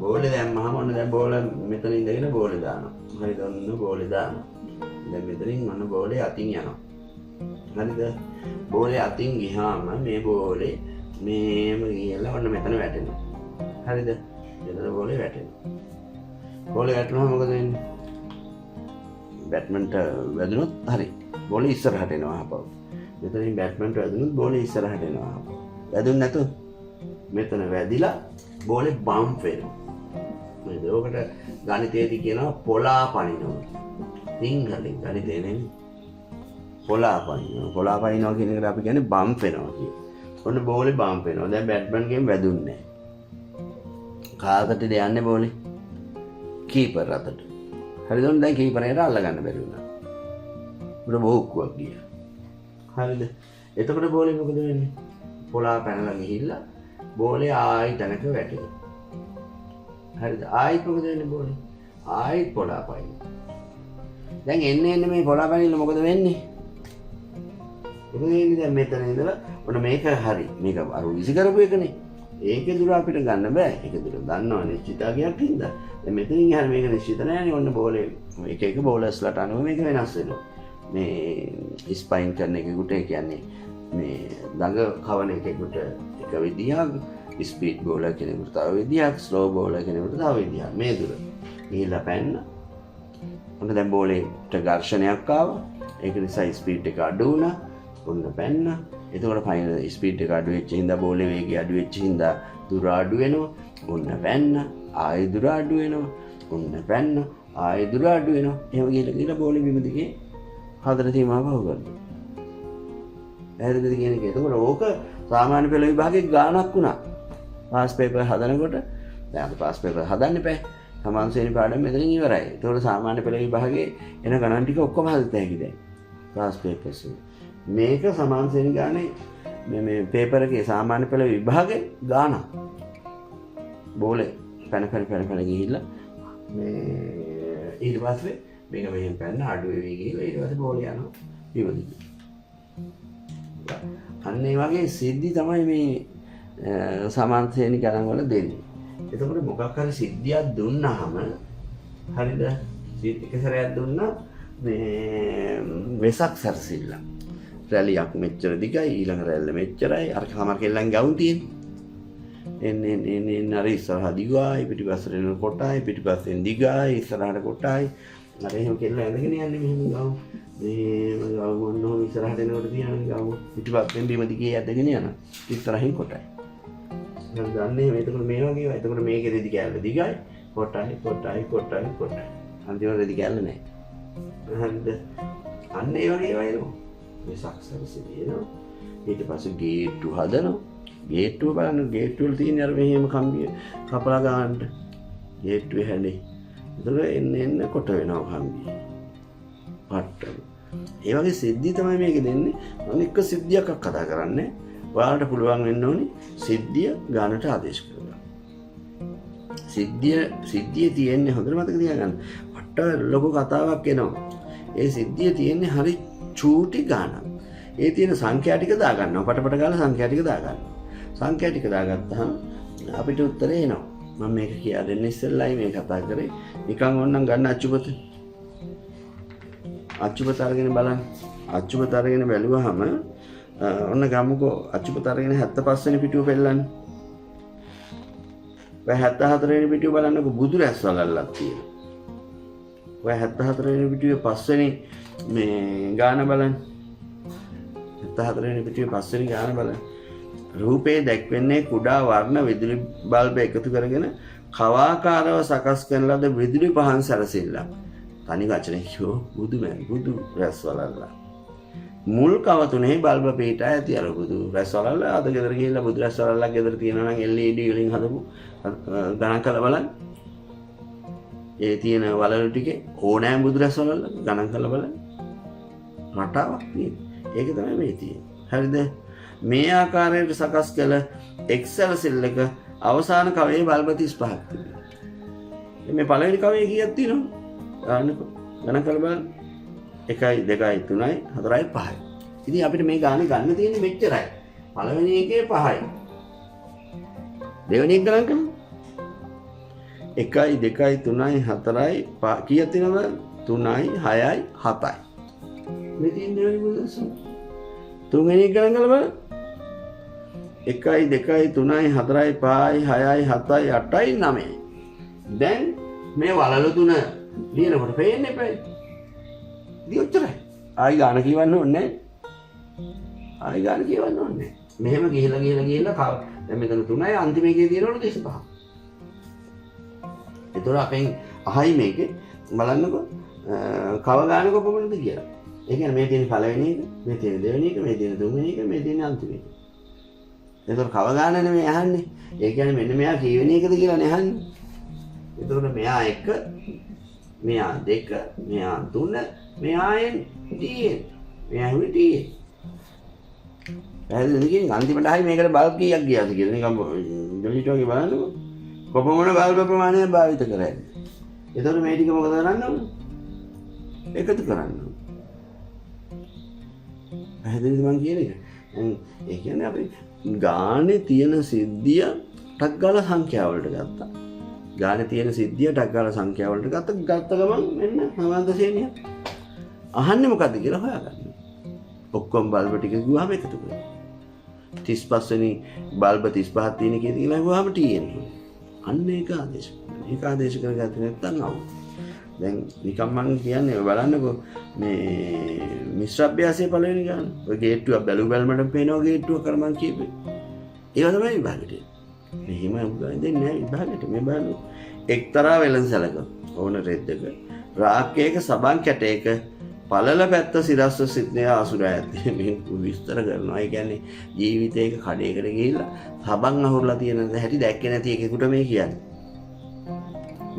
බෝලේ දැම්මහම ඔන්න දැන් බෝල මෙතන ඉඳගෙන බෝලේ දානවා. හරිද? ඔන්න බෝලේ දානවා. දැන් මෙතනින් ඔන්න බෝලේ අතින් යනවා. හරිද? බෝලේ අතින් ගියාම මේ බෝලේ මේම ගියලා ඔන්න මෙතන වැටෙනවා. හරිද? මෙතන බෝලේ වැටෙනවා. බෝලේ වැටුනහම මොකද වෙන්නේ? බැට්මන්ට වැදුනොත් හරි. බෝලේ ඉස්සරහට එනවා ආපහු. මෙතනින් බැට්මන්ට වැදුනොත් බෝලේ ඉස්සරහට එනවා ආපහු. වැදුන්නේ නැතු මෙතන වැදිලා බෝලේ බම්ප් වෙනවා. නේද? ඔකට ගණිතයේදී කියනවා පොලා පනිනවා. සිංහලෙන් ගණිතේ නෙමෙයි. පොලා පනිනවා. පොලා පනිනවා කියන එකට අපි කියන්නේ බම්ප් වෙනවා කියන. ඔන්න බෝලේ බම්ප් වෙනවා. දැන් බැට්මන් ගෙන් වැදුන්නේ නැහැ. කාටද යන්නේ බෝලේ? කීපර් අතට. හරිද? දැන් කීපරේට අල්ල ගන්න බැරි වුණා. උඩ බෝක්කුවක් ගියා. හරිද? එතකොට බෝලේ මොකද වෙන්නේ? පොලා පැනලා ගිහිල්ලා බෝලේ ආයි තැනක වැටෙනවා. හරිද? ආයිත් මොකද වෙන්නේ බෝලේ? ආයිත් පොලා පයින්නවා. දැන් එන්න මේ පොලා පයින්ල මොකද වෙන්නේ? මොකද වෙන්නේ දැන් මෙතන ඉඳලා ඔන්න මේක හරි. මේක අර විසි කරපු එකනේ. ඒකේ දුර අපිට ගන්න බෑ. ඒක දුර දන්නවා නිශ්චිතතාවයක් හින්දා. දැන් මෙතනින් යහන මේක නිශ්චිත නෑනේ. ඔන්න බෝලේ එක බෝලර්ස්ලාට අනුව මේක වෙනස් වෙනවා. මේ ස්පයින් කරන එකෙකුට ඒ කියන්නේ මේ දඟ කවන එකෙකුට එක විදිහක්, ස්පීඩ් බෝලර් කෙනෙකුට තව විදිහක්, ස්ලෝ බෝලර් කෙනෙකුට තව විදිහක්. මේ දුර ගිහිල්ලා පැන්න. ඔන්න දැන් බෝලේට ඝර්ෂණයක් ආවා. ඒක නිසා ස්පීඩ් එක අඩු වුණා. ඔන්න පැන්න. එතකොට ෆයිනල් ස්පීඩ් එක අඩු වෙච්ච හින්දා බෝලේ වේගය අඩු වෙච්ච හින්දා දුර අඩු වෙනවා. ඔන්න පැන්න. ආයෙ දුර අඩු වෙනවා. ඔන්න පැන්න. ආයෙ දුර අඩු වෙනවා. එහෙම ගිහලා බෝලේ බිම දිගේ හතර තීමාව පහු කරනවා. පැහැදිලිද කියන එක? එතකොට ඕක සාමාන්‍ය පෙළ විභාගයේ ගාණක් වුණා. පාස් පේපර් හදනකොට දැන් අපි පාස් පේපර් හදන්න එපා. සමාන ශ්‍රේණි පාඩම මෙතනින් ඉවරයි. එතකොට සාමාන්‍ය පෙළ විභාගයේ එන ගණන් ටික ඔක්කොම හදත හැකි දැන්. පාස් පේපර්ස් මේක සමාන ශ්‍රේණි ගානේ මේ පේපර් එකේ සාමාන්‍ය පෙළ විභාගයේ ගාණක්. බෝලේ පැන ගිහිල්ලා මේ ඊට පස්සේ මේක මෙහෙම පැන්න අඩු වෙවි ගිහලා ඊට පස්සේ බෝලේ යනවා විවදින. අන්න ඒ වගේ සිද්ධි තමයි මේ සමාන ශ්‍රේණි ගණන් වල දෙන්නේ. එතකොට මොකක් හරි සිද්ධියක් දුන්නාම හරිද? එක සැරයක් දුන්නා මේ වෙසක් සැරසිල්ල. රැලියක් මෙච්චර දිගයි ඊළඟ රැල්ල මෙච්චරයි අර කමර කෙල්ලන් ගවුම් තියෙන්නේ. එන්න අර ඉස්සරහ දිගයි පිටිපස්සට එන කොටයි පිටිපස්සෙන් දිගයි ඉස්සරහට කොටයි අර එහෙම කෙල්ල ඇඳගෙන යන්නේ මෙහෙම ගවුම්. මේ ගවුම් ඔන්නෝ ඉස්සරහට එනකොට තියන්නේ ගවුම් පිටිපස්සෙන් බිම දිගේ ඇදගෙන යන ඉස්සරහින් කොටයි. මම දන්නේ මේකට මේ වගේ ඒවා. එතකොට මේකේ රෙදි කැල්ල දිගයි කොටයි. අන්තිමට රෙදි කැල්ල නැහැ. හරිද? අන්න ඒ වගේ ඒවා එනවා. මේ සක්සරසිය එනවා. ඊට පස්සේ ගේට්ටු හදනවා. ගේට්ටුව බලන්න ගේට්ටුව වල තියෙන අර මෙහෙම කම්බිය කපලා ගන්න. ගේට්ටුවේ හැලේ. එතකොට එන්න කොට වෙනවා කම්බිය. පට්ටම. ඒ වගේ සිද්ධි තමයි මේක දෙන්නේ. මම එක සිද්ධියක් කතා කරන්නේ. ඔයාලට පුළුවන් වෙන්න ඕනි සිද්ධිය ගන්නට ආදේශ කරන්න. සිද්ධිය තියෙන්නේ හොඳට මතක තියාගන්න. පට්ට ලොකු කතාවක් එනවා. ඒ සිද්ධිය තියෙන්නේ හරි චූටි ගානක්. ඒ තියෙන සංඛ්‍යා ටික දාගන්නවා. පටපට ගාලා සංඛ්‍යා ටික දාගන්නවා. සංඛ්‍යා ටික දාගත්තාම අපිට උත්තරේ එනවා. මම මේක කියලා දෙන්න ඉස්සෙල්ලයි මේ කතා කරේ. නිකන් ඕනනම් ගන්න අච්චුපත. අච්චුපත අරගෙන බලන්න. අච්චුපත අරගෙන බැලුවහම ඔන්න ගමුකෝ අච්චුපත අරගෙන 75 වෙනි පිටුව පෙන්නන්න. ඔය 74 වෙනි පිටුව බලන්නකෝ බුදු රැස් වලල්ලක් තියෙනවා. ඔය 74 වෙනි පිටුවේ 5 වෙනි මේ ගාන බලන්න. 74 වෙනි පිටුවේ 5 වෙනි ගාන බලන්න. රූපේ දැක්වෙන්නේ කුඩා වර්ණ විදුලි බල්බ එකතු කරගෙන කවාකාරව සකස් කරන ලද විදුලි පහන් සැරසිල්ලක්. තනි වචනේ කියෝ බුදු රැස් වලල්ලා. මුල් කව තුනේ බල්බ පිටා ඇති අර බුදු රැස් වලල්ලා අද ගෙදර ගිහිල්ලා බුදු රැස් වලල්ලා ගෙදර තියෙනවා නම් LED වලින් හදපු ගණන් කරලා බලන්න. ඒ තියෙන වලලු ටිකේ ඕනෑම බුදු රැස් වලල්ලා ගණන් කරලා බලන්න. රටාවක් තියෙනවා. ඒක තමයි මේ තියෙන්නේ. හරිද? මේ ආකාරයට සකස් කළ එක්සෙල් සෙල් එක අවසාන කවයේ බල්බ 35ක් තිබෙනවා. මේ පළවෙනි කවයේ කීයක් තියෙනවද? ගණන් කරලා බලන්න. 1 2 3 4 5. ඉතින් අපිට මේ ගානේ ගන්න තියෙන්නේ මෙච්චරයි. පළවෙනි එකේ 5යි. දෙවෙනි එක ගණන් කරමු. 1 2 3 4 5 කීයක් තියෙනවද? 3යි 6යි 7යි. මේ තියෙන දෙවෙනි මුදල්ස. තුන්වෙනි එක ගණන් කරලා බලන්න. 1 2 3 4 5 6 7 8 9. දැන් මේ වලලු තුන ලියනකොට පේන්නේ එපා. දියොච්චරයි. ආයි ගාන කියවන්න ඕනේ නැහැ. ආයි ගාන කියවන්න ඕනේ නැහැ. මෙහෙම ගිහලා දැන් මෙතන 3යි අන්තිම එකේ තියෙනවලු 35. ඒතර අපෙන් අහයි මේකේ බලන්නකෝ කව ගාන කොපමණද කියලා. ඒ කියන්නේ මේ තියෙන පළවෙනි එක, මේ තියෙන දෙවෙනි එක, මේ තියෙන තුන්වෙනි එක, මේ තියෙන අන්තිම එක. ඒතර කව ගාන නෙමෙයි අහන්නේ. ඒ කියන්නේ මෙන්න මෙයා කීවෙනි එකද කියලා නේ අහන්නේ. ඒතර මෙයා 1, මෙයා 2, මෙයා 3, මෙයාෙන් TN. මෙයා හුයි TN. පැහැදිලිද කියන්නේ අන්තිමට හයි මේකට බල්බ් කීයක් ගියාද කියලා නිකන් ඩිලීට් වගේ බලන්නකො. කොපමණ බල්බ් ප්‍රමාණයක් භාවිත කරන්නේ. එතකොට මේ ටික මොකද කරන්න ඕන? එකතු කරන්න ඕන. පැහැදිලිද මං කියන්නේ? ඒ කියන්නේ අපි ගානේ තියෙන සිද්ධිය ටක් ගාලා සංඛ්‍යාවලට ගත්තා. ගානේ තියෙන සිද්ධිය ටක් ගාලා සංඛ්‍යාවලට ගත්ත ගමන් මෙන්න සමාන්ත ශ්‍රේණිය. අහන්නේ මොකද්ද කියලා හොයාගන්න. ඔක්කොම බල්බ ටික ගුවාම එකතු කරනවා. 35 වෙනි බල්බ 35ක් තියෙන කීයද කියලා අහුවාම තියෙනවා. අන්න ඒක ආදේශ. ඒක ආදේශ කරගත්තේ නැත්නම් අවු. දැන් නිකම් මම කියන්නේ බලන්නකෝ මේ මිශ්‍ර අභ්‍යාසයේ පළවෙනි ගාන. ඔය ගේට්ටුව බැලුමට පේනවා ගේට්ටුව කර මං කියපේ. ඒව තමයි විභාගෙට. මෙහිම දෙන්නේ නැහැ විභාගෙට. මේ බලන්න එක්තරා වෙළඳසැලක ඕන රෙද්දක රාක්කයක සබන් කැටයක පළල පැත්ත සිරස්ව සිද්දේ ආසුර ඇති මේ විස්තර කරනවා. ඒ කියන්නේ ජීවිතයක කඩේකට ගිහිල්ලා සබන් අහුරලා තියෙන හැටි දැක්කේ නැති එකෙකුට මේ කියන්නේ.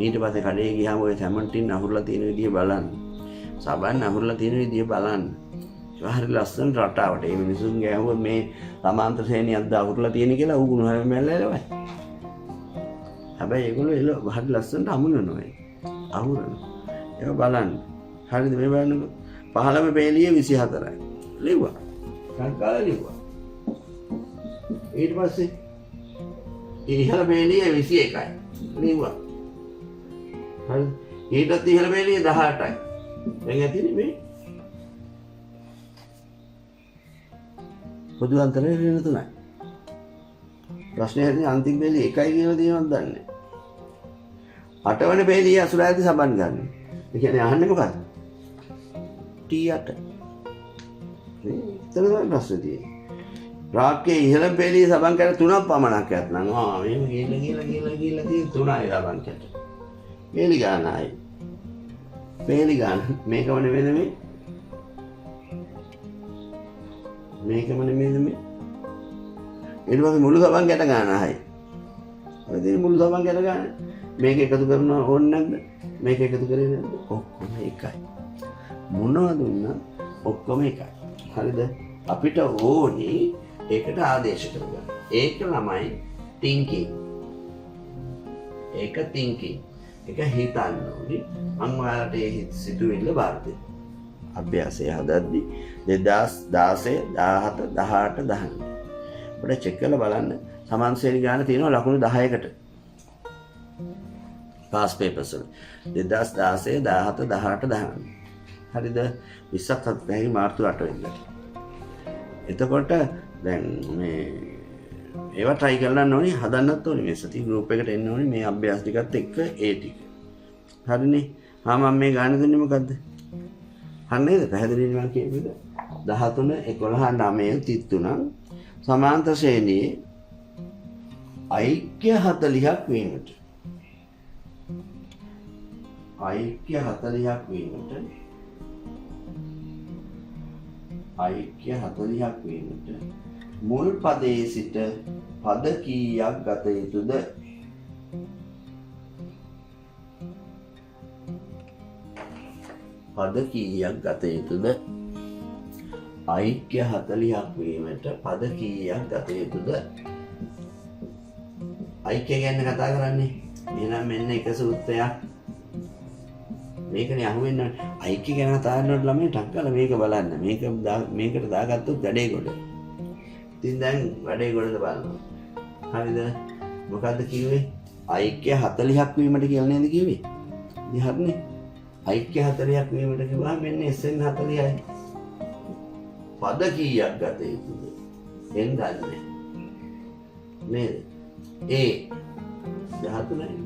ඊට පස්සේ කඩේ ගියාම ඔය සැමන්ටින් අහුරලා තියෙන විදිය බලන්න. සබන් අහුරලා තියෙන විදිය බලන්න. ඒක හරි ලස්සන රටාවට. මේ මිනිසුන් ගෑවුවා මේ සමාන්තර ශ්‍රේණියක්ද අහුරලා තියෙන කියලා උගුණ හැම මැල්ලලවයි. හැබැයි ඒගොල්ලෝ හරි ලස්සනට අමුණනවා. අහුරනවා. ඒක බලන්න. හරිද මේ බලන්නකෝ. 15 පේලිය 24යි. ලිව්වා. සංකාල ලිව්වා. ඊට පස්සේ ඉහළ පේලිය 21යි. ලිව්වා. හරි. ඊටත් ඉහළ පේලිය 18යි. දැන් ඇතිනේ මේ. පොදු අන්තරේ වෙන 3යි. ප්‍රශ්නේ හැදී අන්තිම පේලිය 1යි කියලා තියෙනවද දන්නේ නැහැ. 8 වෙනි පේලිය අසුරායති සබන් ගන්න. ඒ කියන්නේ අහන්නේ මොකක්ද? T8. එතන තමයි ප්‍රශ්නේ තියෙන්නේ. රාක්කේ ඉහළ පෙළිය සබන් කැට 3ක් පමණක් ඇත්නම් මේක ගිහලා තියෙන 3යි සබන් කැට. පෙළි ගානයි. පෙළි ගාන මේකම නෙමෙයිද මේ? මේකම නෙමෙයිද මේ? ඊට පස්සේ මුළු සබන් කැට ගානයි. ඔය දෙන මුළු සබන් කැට ගාන මේක එකතු කරනවා ඕනේ නැද්ද? මේක එකතු කරේ නැද්ද? ඔක්කොම එකයි. මොනවද දුන්නා ඔක්කොම එකයි. හරිද? අපිට ඕනේ ඒකට ආදේශ කරගන්න. ඒක ළමයි thinking. ඒක thinking. ඒක හිතන්න ඕනේ. මම ඔයාලට ඒ සිතුවිල්ල බාර දෙන්න. අභ්‍යාසය හදද්දි 2016 17 18 19. පොඩ්ඩක් චෙක් කරලා බලන්න. සමාන ශ්‍රේණි ගාන තියෙනවා ලකුණු 10කට. පාස් පේපර්ස් වල 2016 17 18 19. හරිද 20ක් හදයි මාර්තු 8 වෙනිදා. එතකොට දැන් මේ ඒවා try කරන්න ඕනේ හදන්නත් ඕනේ මේ සති group එකට එන්න ඕනේ මේ අභ්‍යාස ටිකත් එක්ක ඒ ටික. හරිනේ. මම මේ ගාන දුන්නේ මොකද්ද? හරිනේද? පැහැදිලිද මම කියපේද? 13 11 9 33 සමාන්තර ශ්‍රේණියේ ඓක්‍ය 40ක් වීමට ඓක්‍ය 40ක් වීමට ඓක්‍ය 40ක් වීමට මුල් පදයේ සිට පද කීයක් ගත යුතුද? පද කීයක් ගත යුතුද? ඓක්‍ය 40ක් වීමට පද කීයක් ගත යුතුද? ඓක්‍ය ගැන කතා කරන්නේ. එහෙනම් මෙන්න එක සූත්‍රයක්. මේකනේ අහුවෙන්න ඓක්‍ය ගැන කතා කරනකොට ළමයි ටක් ගාලා මේක බලන්න. මේකට දාගත්තොත් වැඩේ ගොඩ. ඉතින් දැන් වැඩේ ගොඩද බලන්න. හරිද? මොකද්ද කිව්වේ? ඓක්‍ය 40ක් වීමට කියලා නේද කිව්වේ? ඉතින් හරිනේ. ඓක්‍ය 40ක් වීමට කිව්වහම මෙන්න SN 40යි. පද කීයක් ගත යුතුද? එන් දන්නේ නේද? A 13යි.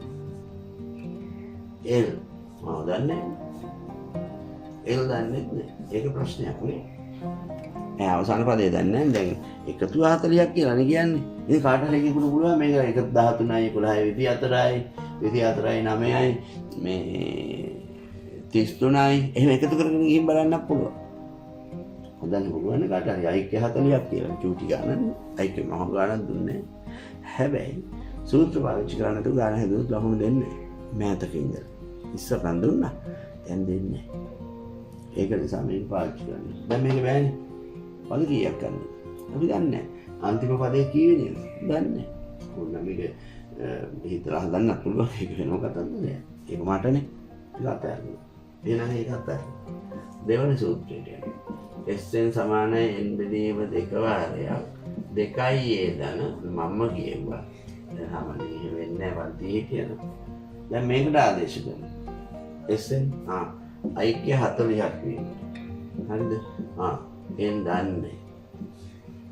L දන්නේ L දන්නේ නැහැ. ඒක ප්‍රශ්නයක් නේ. අවසාන පදේ දන්නේ නැහැ. දැන් එකතු 40ක් කියලා නේ කියන්නේ. ඉතින් කාට හරි කියන්න පුළුවන් මේක 1 13යි 11යි 24යි 24යි 9යි මේ 33යි එහෙම එකතු කරගෙන ගිහින් බලන්නත් පුළුවන්. හොඳන්නේ පුළුවන් නේ කාට හරි ඓක්‍ය 40ක් කියලා චූටි ගානක් ඓක්‍ය මහ ගානක් දුන්නේ. හැබැයි සූත්‍ර පාවිච්චි කරන්න තු ගාන හැදුවොත් ලකුණු දෙන්නේ මෑතක ඉඳලා. ඉස්සරන් දුන්නා. දැන් දෙන්නේ. ඒක නිසා මේක පාවිච්චි කරන්න. දැන් මේක බෑනේ. පද කීයක් ගන්නද? අපි දන්නේ නැහැ. අන්තිම පදේ කීවේ නේද? දන්නේ නැහැ. ඕන මේක හිතලා හදන්න පුළුවන්. ඒක වෙනම කතාවක්. ඒක මටනේ. ඒක අතහැරලා. එහෙනම් ඒක අතහැරලා. දෙවන සූත්‍රයට යන්න. SN සමානයි n බෙදීම 2 වාරයක් 2යි a දන මම්ම කියුවා. දැන් හැමදේම වෙන්නේ නැහැ පන්තියේ කියනවා. දැන් මේකට ආදේශ කරනවා. SN ඓක්‍ය 40ක් වීම. හරිද? n දන්නේ.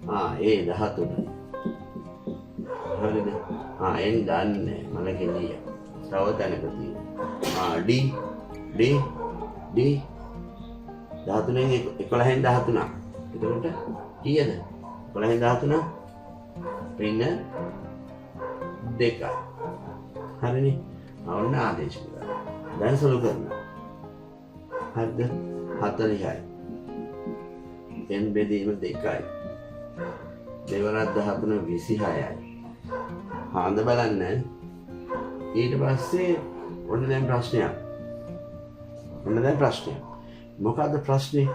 a 13යි. හරිද? n දන්නේ. මම කියන්නේ. තව තැනක තියෙනවා. d 13න් 11න් 13ක්. එතකොට කීයද? 11න් 13 ඍණ 2යි. හරිනේ. ඔන්න ආදේශ කරා. දැන් සලු කරනවා. හරිද? 40යි. n බෙදීම 2යි. දෙවරක් 13 26යි. හාඳ බලන්න. ඊට පස්සේ ඔන්න දැන් ප්‍රශ්නයක්. මොකද්ද ප්‍රශ්නේ?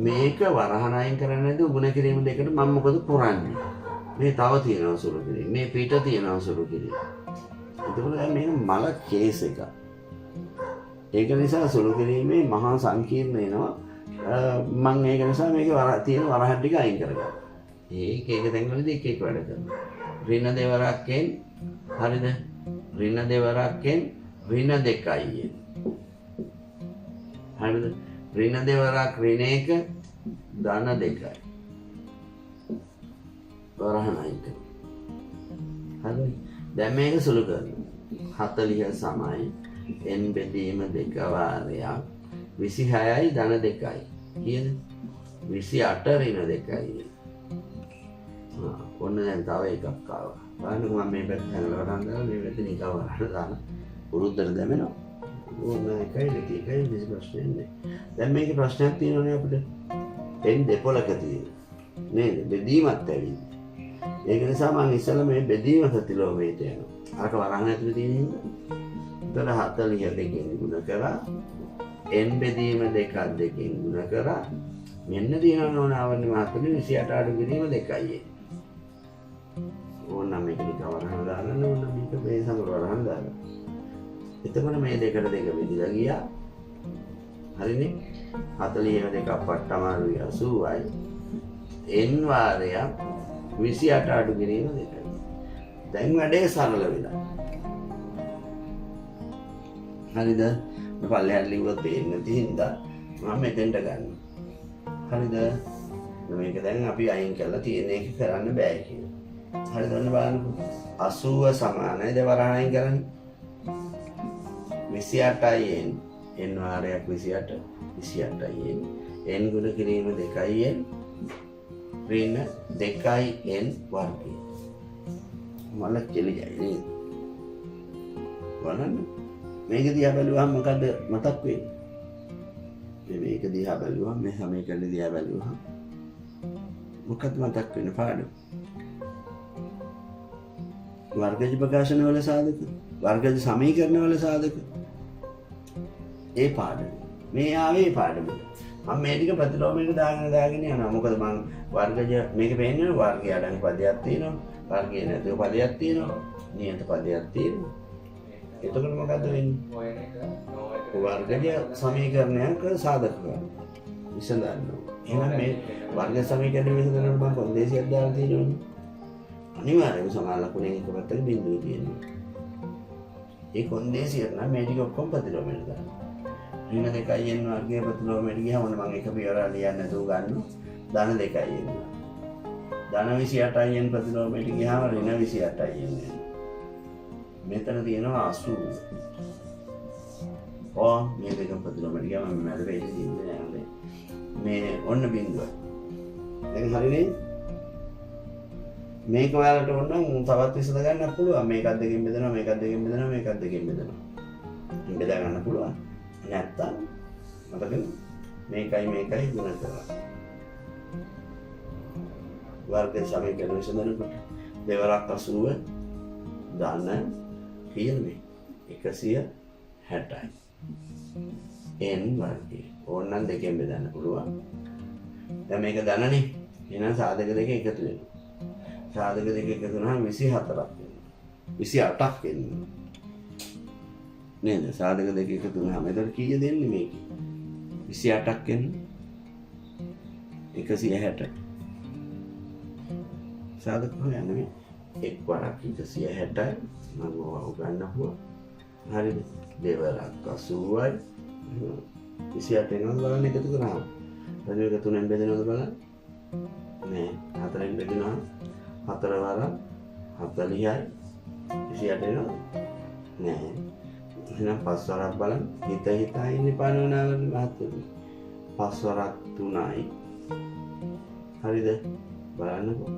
මේක වරහණ අයින් කරන්නේ නැද්ද ගුණ කිරීම දෙකට මම මොකද කරන්නේ? මේ තව තියෙනවා සුළු කිරීම. මේ පිට තියෙනවා සුළු කිරීම. එතකොට දැන් මේක මල කේස් එක. ඒක නිසා සුළු කිරීමේ මහා සංකීර්ණ වෙනවා. මම ඒක නිසා මේකේ තියෙන වරහන් ටික අයින් කරගන්නවා. ඒක තැන්වලදී එක වැඩ කරනවා. ඍණ දෙවරක්ෙන් හරිද? ඍණ දෙවරක්ෙන් ඍණ 2යි. හරිද? ඍණ දෙවරක් ඍණ 1 ධන 2යි. වරහණ අයින් කරනවා. හරිද? දැන් මේක සුළු කරනවා. 40 සමයි n බෙදීම 2 වාරයක් 26යි ධන 2යි. කීයද? 28 ඍණ 2යි. ඔන්න දැන් තව එකක් ආවා. බලන්නකෝ මම මේ පැත්ත හැංගලා වරන් දාලා මේ පැත්ත නිකව වරන් දාලා පුරුද්දට දැමෙනවා. ඕන එකයි දෙකයි කිසි ප්‍රශ්නයක් නැහැ. දැන් මේකේ ප්‍රශ්නයක් තියෙනවනේ අපිට. n දෙපොලක තියෙන. නේද? බෙදීමත් ඇවිල්ලා. ඒක නිසා මම ඉස්සෙල්ලා මේ බෙදීම ප්‍රතිලෝමයට යනවා. අරක වරහන් ඇතුලේ තියෙන හින්දා. ඒතර 40 දෙකෙන් ගුණ කරා n බෙදීම 2 ගුණ කරා මෙන්න තියෙනවා ඕනාවන්නේ මාත්‍රි 28 අඩු කිරීම 2යි. ඕන මේක නිකන් වරහන් දාන්න ඕන මේක මේ සමර වරහන් දාන්න. එතකොට මේ දෙකට දෙක බෙදලා ගියා. හරිනේ? 40 දෙක පට්ටමාරුයි 80යි. n වාරයක් 28 අඩු කිරීම 2යි. දැන් වැඩේ සරල වෙලා. හරිද? මේ පල්ලෙහාට ලිව්වොත් පේන්නේ නැති හින්දා මම මෙතෙන්ට ගන්නවා. හරිද? මේක දැන් අපි අයින් කරලා තියෙන එක කරන්න බෑ කියලා. හරිද? ඔන්න බලන්නකෝ. 80 සමානයි දෙවරහන් අයින් කරන්නේ. 28යි n වාරයක් 28 28යි n ගුණ කිරීම 2යි n ඍණ 2යි n වර්ගය. මල කෙලියයි නේද? බලන්න. මේක දිහා බැලුවහම මොකද මතක් වෙන්නේ? මේක දිහා බැලුවහම මේ සමීකරණ දිහා බැලුවහම මොකක්ද මතක් වෙන්නේ පාඩම? වර්ගජ ප්‍රකාශන වල සාධක, වර්ගජ සමීකරණ වල සාධක. ඒ පාඩම. මේ ආවේ පාඩම. මම මේ ටික ප්‍රතිලෝමයක දාගෙන යනවා. මොකද මම වර්ගජ මේක පේන්නේ වර්ගය අඩංගු පදයක් තියෙනවා. වර්ගය නැතුව පදයක් තියෙනවා. නියත පදයක් තියෙනවා. එතකොට මොකද වෙන්නේ? වර්ගජ සමීකරණයක සාධක කරනවා. විසඳන්න. එහෙනම් මේ වර්ග සමීකරණය විසඳනකොට මම කොන්දේසියක් දාලා තියෙනවනේ. අනිවාර්යයෙන්ම සමාන ලකුණෙන් එක පැත්තක බිඳුව තියෙනවා. ඒ කොන්දේසියට නම් මේ ටික ඔක්කොම ප්‍රතිලෝමයට දාන්න. ඍණ 2n වර්ගයේ ප්‍රතිලෝමයට ගියාම මම එක පියවර ලියන්න නැතුව ගන්න ධන 2n. ධන 28n ප්‍රතිලෝමයට ගියාම ඍණ 28n. මෙතන තියෙනවා 80. මේ දෙක ප්‍රතිලෝමයට ගියාම මම මැද වෙන්නේ නැහැ. මේ ඔන්න බිඳුව. දැන් හරිනේ. මේක ඔයාලට ඕන නම් තවත් විසඳ ගන්න පුළුවන්. මේකත් දෙකෙන් බෙදනවා, මේකත් දෙකෙන් බෙදනවා, මේකත් දෙකෙන් බෙදනවා. බෙදා ගන්න පුළුවන්. නැත්තම් මතකද? මේකයි ගුණ කරලා. වර්ග සමීකරණ විසඳනකොට දෙවරක් 80 දාන්න කීයද මේ? 160යි. n වර්ගය. ඕනනම් දෙකෙන් බෙදන්න පුළුවන්. දැන් මේක දනනේ. එහෙනම් සාධක දෙක එකතු වෙනවා. සාධක දෙක එකතු වුණාම 24ක් වෙනවා. 28ක් වෙනවා. නේද? සාධක දෙක එකතු වුණාම එතකොට කීය දෙන්නේ මේකේ? 28ක් එන්නේ. 160. සාධක හොයන්න මේ එක් වරක් 160යි මම උගන්වනවා. හරිද? දෙවරක් 80යි. 28 වෙනවද බලන්න එකතු කරාම. එතන එක තුනෙන් බෙදෙනවද බලන්න. නෑ. හතරෙන් බෙදෙනවා. 4 වරක් 40යි 28 වෙනවද? නෑ. එහෙනම් 5 වරක් බලන්න. හිතා ඉන්නේ පනවනාවල මහත්තුනි. 5 වරක් 3යි. හරිද? බලන්නකෝ.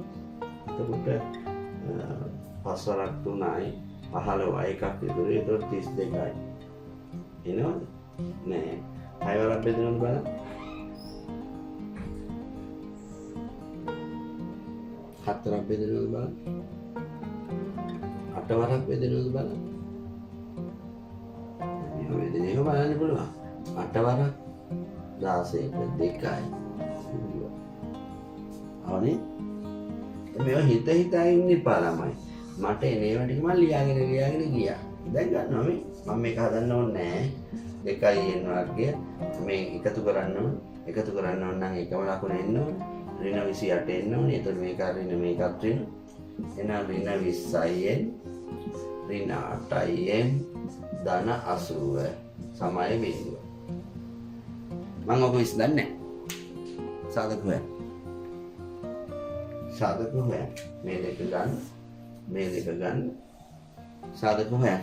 එතකොට 5 වරක් 3යි 15යි එකක් ඉතුරු. ඒතකොට 32යි. එනවද? නෑ. 6 වරක් බෙදෙනවද බලන්න. 7 වරක් බෙදෙනවද බලන්න. 8 වරක් බෙදෙනවද බලන්න. මේ බෙදෙන එක බලන්න පුළුවන්. 8 වරක් 16ට 2යි. අවනේ මේවා හිතා ඉන්න එපා ළමයි. මට එනේවා ටික මම ලියාගෙන ගියා. දැන් ගන්නවා මේ. මම මේක හදන්න ඕනේ නෑ. 2n වර්ගය මේ එකතු කරන්න ඕන. එකතු කරන්න ඕන නම් එකම ලකුණ එන්න ඕන. ඍණ 28 එන්න ඕනේ. එතකොට මේක ඍණ මේකත් ඍණ. එහෙනම් ඍණ 20යින් ඍණ 8යින් ධන 80 සමය බිඳුව. මම ඔබ විශ්දන්නේ නැහැ. සාධක හොයන්න. සාධක හොයන්න. මේ දෙක ගන්න. මේ දෙක ගන්න. සාධක හොයන්න.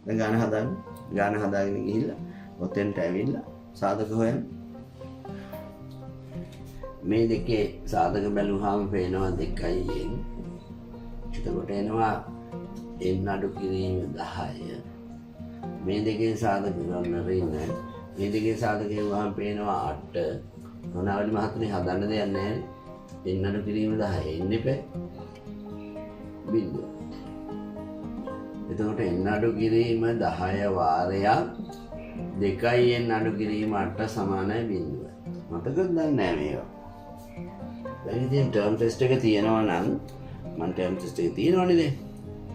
දැන් ගාන හදාන්න. ගාන හදාගෙන ගිහිල්ලා ඔතෙන්ට ඇවිල්ලා සාධක හොයන්න. මේ දෙකේ සාධක බැලුවාම පේනවා 2n. එතකොට එනවා n අඩු කිරීම 10. මේ දෙකේ සාධක ගන්න රින්න. මේ දෙකේ සාධක වුණාම පේනවා 8. මොනවාරි මහත්මේ හදන්න දෙයක් නැහැ. n අඩු කිරීම 10 එන්නේ පෙ. බිඳුව. එතකොට n අඩු කිරීම 10 වාරයක් 2n අඩු කිරීම 8 සමානයි බිඳුව. මතකද නැහැ මේවා. දැන් ඉතින් ටර්ම් ටෙස්ට් එක තියෙනවා නම් මම ටර්ම් ටෙස්ට් එක තියෙනවනේ දැන්.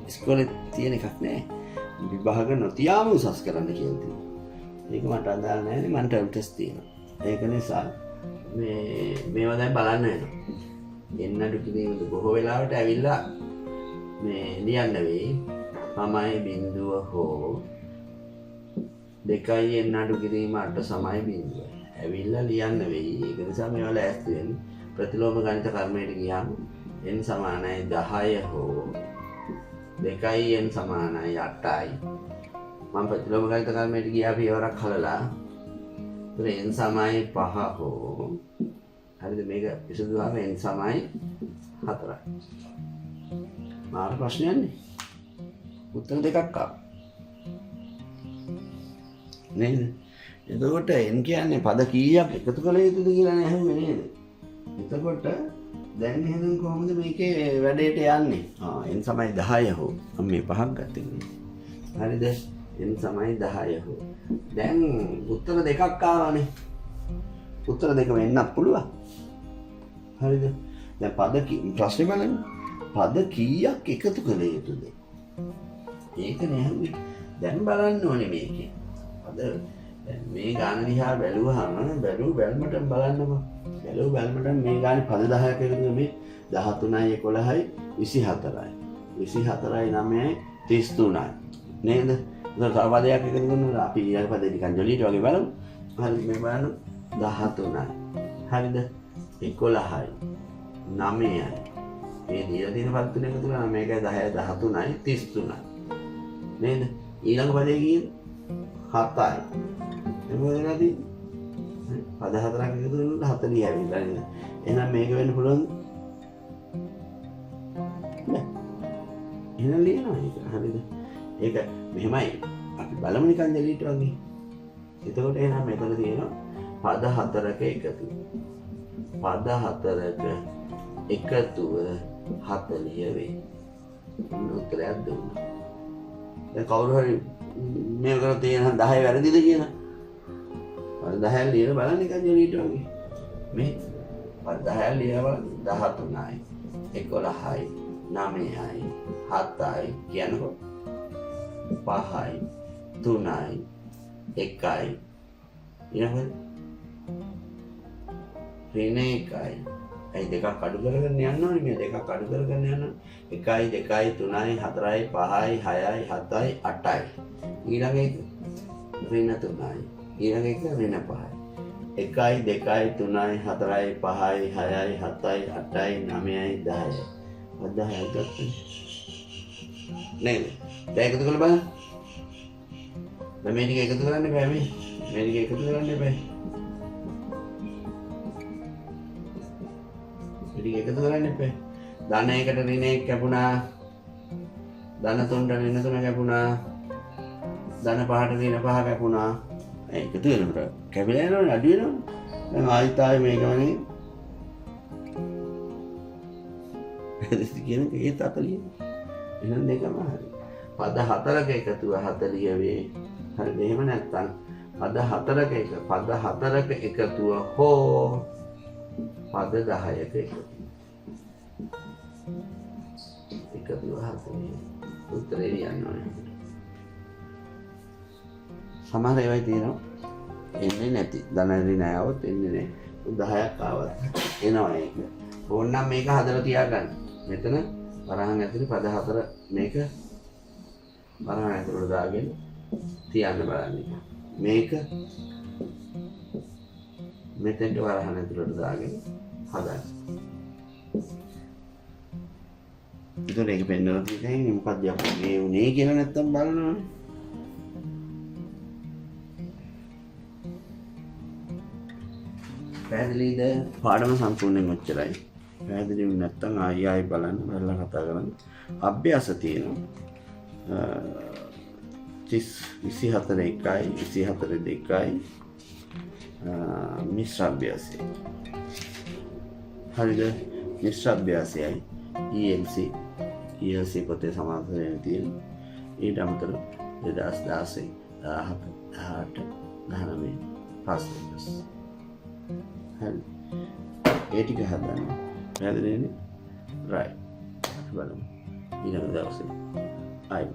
ඉස්කෝලේ තියෙන එකක් නෑ. විභාග නොතියාම උසස් කරන්න කියලා තියෙනවා. ඒක මට අදාළ නැහැ නේ. මම ටර්ම් ටෙස්ට් තියෙනවා. ඒක නිසා මේවා දැන් බලන්න වෙනවා. n අඩු කිරීමද බොහෝ වෙලාවට ඇවිල්ලා මේ ලියන්න වෙයි. සමයි බිඳුව හෝ 2n අඩු කිරීම 8 සමයි බිඳුව. ඇවිල්ලා ලියන්න වෙයි. ඒක නිසා මේවා ලෑස්ති වෙන්න. ප්‍රතිලෝම ගණිත කර්මයට ගියාම n සමානයි 10 හෝ 2n සමානයි 8යි. මම ප්‍රතිලෝම ගණිත කර්මයට ගියා පියවරක් හලලා. ඒතර n සමයි 5 හෝ හරිද මේක විසඳුවාම n සමයි 4යි. මාර ප්‍රශ්නයක් නේ. උත්තර දෙකක් ආවා. නේද? එතකොට n කියන්නේ පද කීයක් එකතු කළ යුතුද කියලා නේ අහන්නේ නේද? එතකොට දැන් එහෙනම් කොහොමද මේකේ වැඩේට යන්නේ? n සමයි 10 හෝ මම මේ පහක් ගත්තේ. හරිද? n සමයි 10 හෝ. දැන් උත්තර දෙකක් ආවනේ. උත්තර දෙක වෙන්නත් පුළුවන්. හරිද? දැන් පද ප්‍රශ්නේ බලන්න. පද කීයක් එකතු කළ යුතුද? ඒක නෑ. දැන් බලන්න ඕනේ මේකේ. පද දැන් මේ ගාන දිහා බැලුවාම බැලුව බැලමට බලන්නකො. බැලුව බැලමට මේ ගානේ පද 10ක එකතු මේ 13යි 11යි 24යි. 24යි 9යි 33යි. නේද? ඒක තව පදයක් එකතු කරනවා. අපි ඊළඟ පදේ නිකන් ජොලියට වගේ බලමු. හරි මේ බලන්න 13යි. හරිද? 11යි 9යි. මේ දීලා තියෙන පද තුන එකතු කරලා මේකයි 10යි 13යි 33යි. නේද? ඊළඟ පදේ කියන්නේ 7යි. එතකොට වෙනදී පද හතරක් එකතු කරලා 40 ඇවිල්ලා නේද? එහෙනම් මේක වෙන්න පුළුවන්. නෑ. එහෙනම් ලියනවා ඒක. හරිද? ඒක මෙහෙමයි. අපි බලමු නිකන් ජොලියට වගේ. එතකොට එහෙනම් මෙතන තියෙනවා පද හතරක එකතු. පද හතරක එකතුව 40 වේ. උත්තරයක් දුන්නා. දැන් කවුරු හරි මේ කරලා තියෙන 10 වැරදිද කියලා. පද 10 ලියලා බලන්න නිකන් ජොලියට වගේ. මේ පද 10 ලියලා බලන්න 13යි 11යි 9යි 7යි කියනකොට 5යි 3යි 1යි ඊළඟට ඍණ 1යි ඒ දෙකක් අඩු කරගෙන යන්න ඕනේ මේ දෙකක් අඩු කරගෙන යන්න 1යි 2යි 3යි 4යි 5යි 6යි 7යි 8යි ඊළඟ එක ඍණ 3යි ඊළඟ එක ඍණ 5යි 1යි 2යි 3යි 4යි 5යි 6යි 7යි 8යි 9යි 10යි 10යි ගත්තා නේද දැන් එකතු කරලා බලන්න දැන් මේ ටික එකතු කරන්න බෑ මේ ටික එකතු කරන්න බෑ ටික එකතු කරන්න එපා. ධන 1ට ඍණ 1 කැපුණා. ධන 3ට ඍණ 3 කැපුණා. ධන 5ට ඍණ 5 කැපුණා. එකතු වෙනකොට කැපිලා යනවනේ අඩු වෙනවනේ. දැන් ආයිත් ආයේ මේක වගේ. හරිද කියන්නේ ඒත් 40. එහෙනම් දෙකම හරි. පද 4ක එකතුව 40 වේ. හරිද? එහෙම නැත්නම් පද 4ක එකතුව හෝ පද 10ක එකතුව 40. උත්තරේ ලියන්න ඕනේ. සමහර ඒවායි තියෙනවා එන්නේ නැති. ධන ඍණ ආවොත් එන්නේ නැහැ. 10ක් ආවත් එනවා ඒක. ඕනනම් මේක හදලා තියාගන්න. මෙතන වරහන් ඇතුලේ පද 4 මේක වරහන් ඇතුලට දාගෙන තියන්න බලන්න. මේක මෙතෙන්ට වරහන් ඇතුලට දාගෙන හදන්න. ඒතකොට ඒක පෙන්වලා තියෙන්නේ මොකක්ද අපි මේ උනේ කියලා නැත්තම් බලනවනේ. පැහැදිලිද? පාඩම සම්පූර්ණයෙන් ඔච්චරයි. පැහැදිලි වුණ නැත්තම් ආයෙ බලන්න බලලා කතා කරන්න. අභ්‍යාස තියෙනවා. 24 1යි 24 2යි මිශ්‍ර අභ්‍යාසය. හරිද? මිශ්‍ර අභ්‍යාසයයි ELC පොතේ සමාන්තරයෙන් තියෙන. ඊට අමතරව 2016 17 18 19 පාස් හරි. ඒ ටික හදන්න. පැහැදිලිනේ? right. බලමු. ඊළඟ දවසේ. ආයි.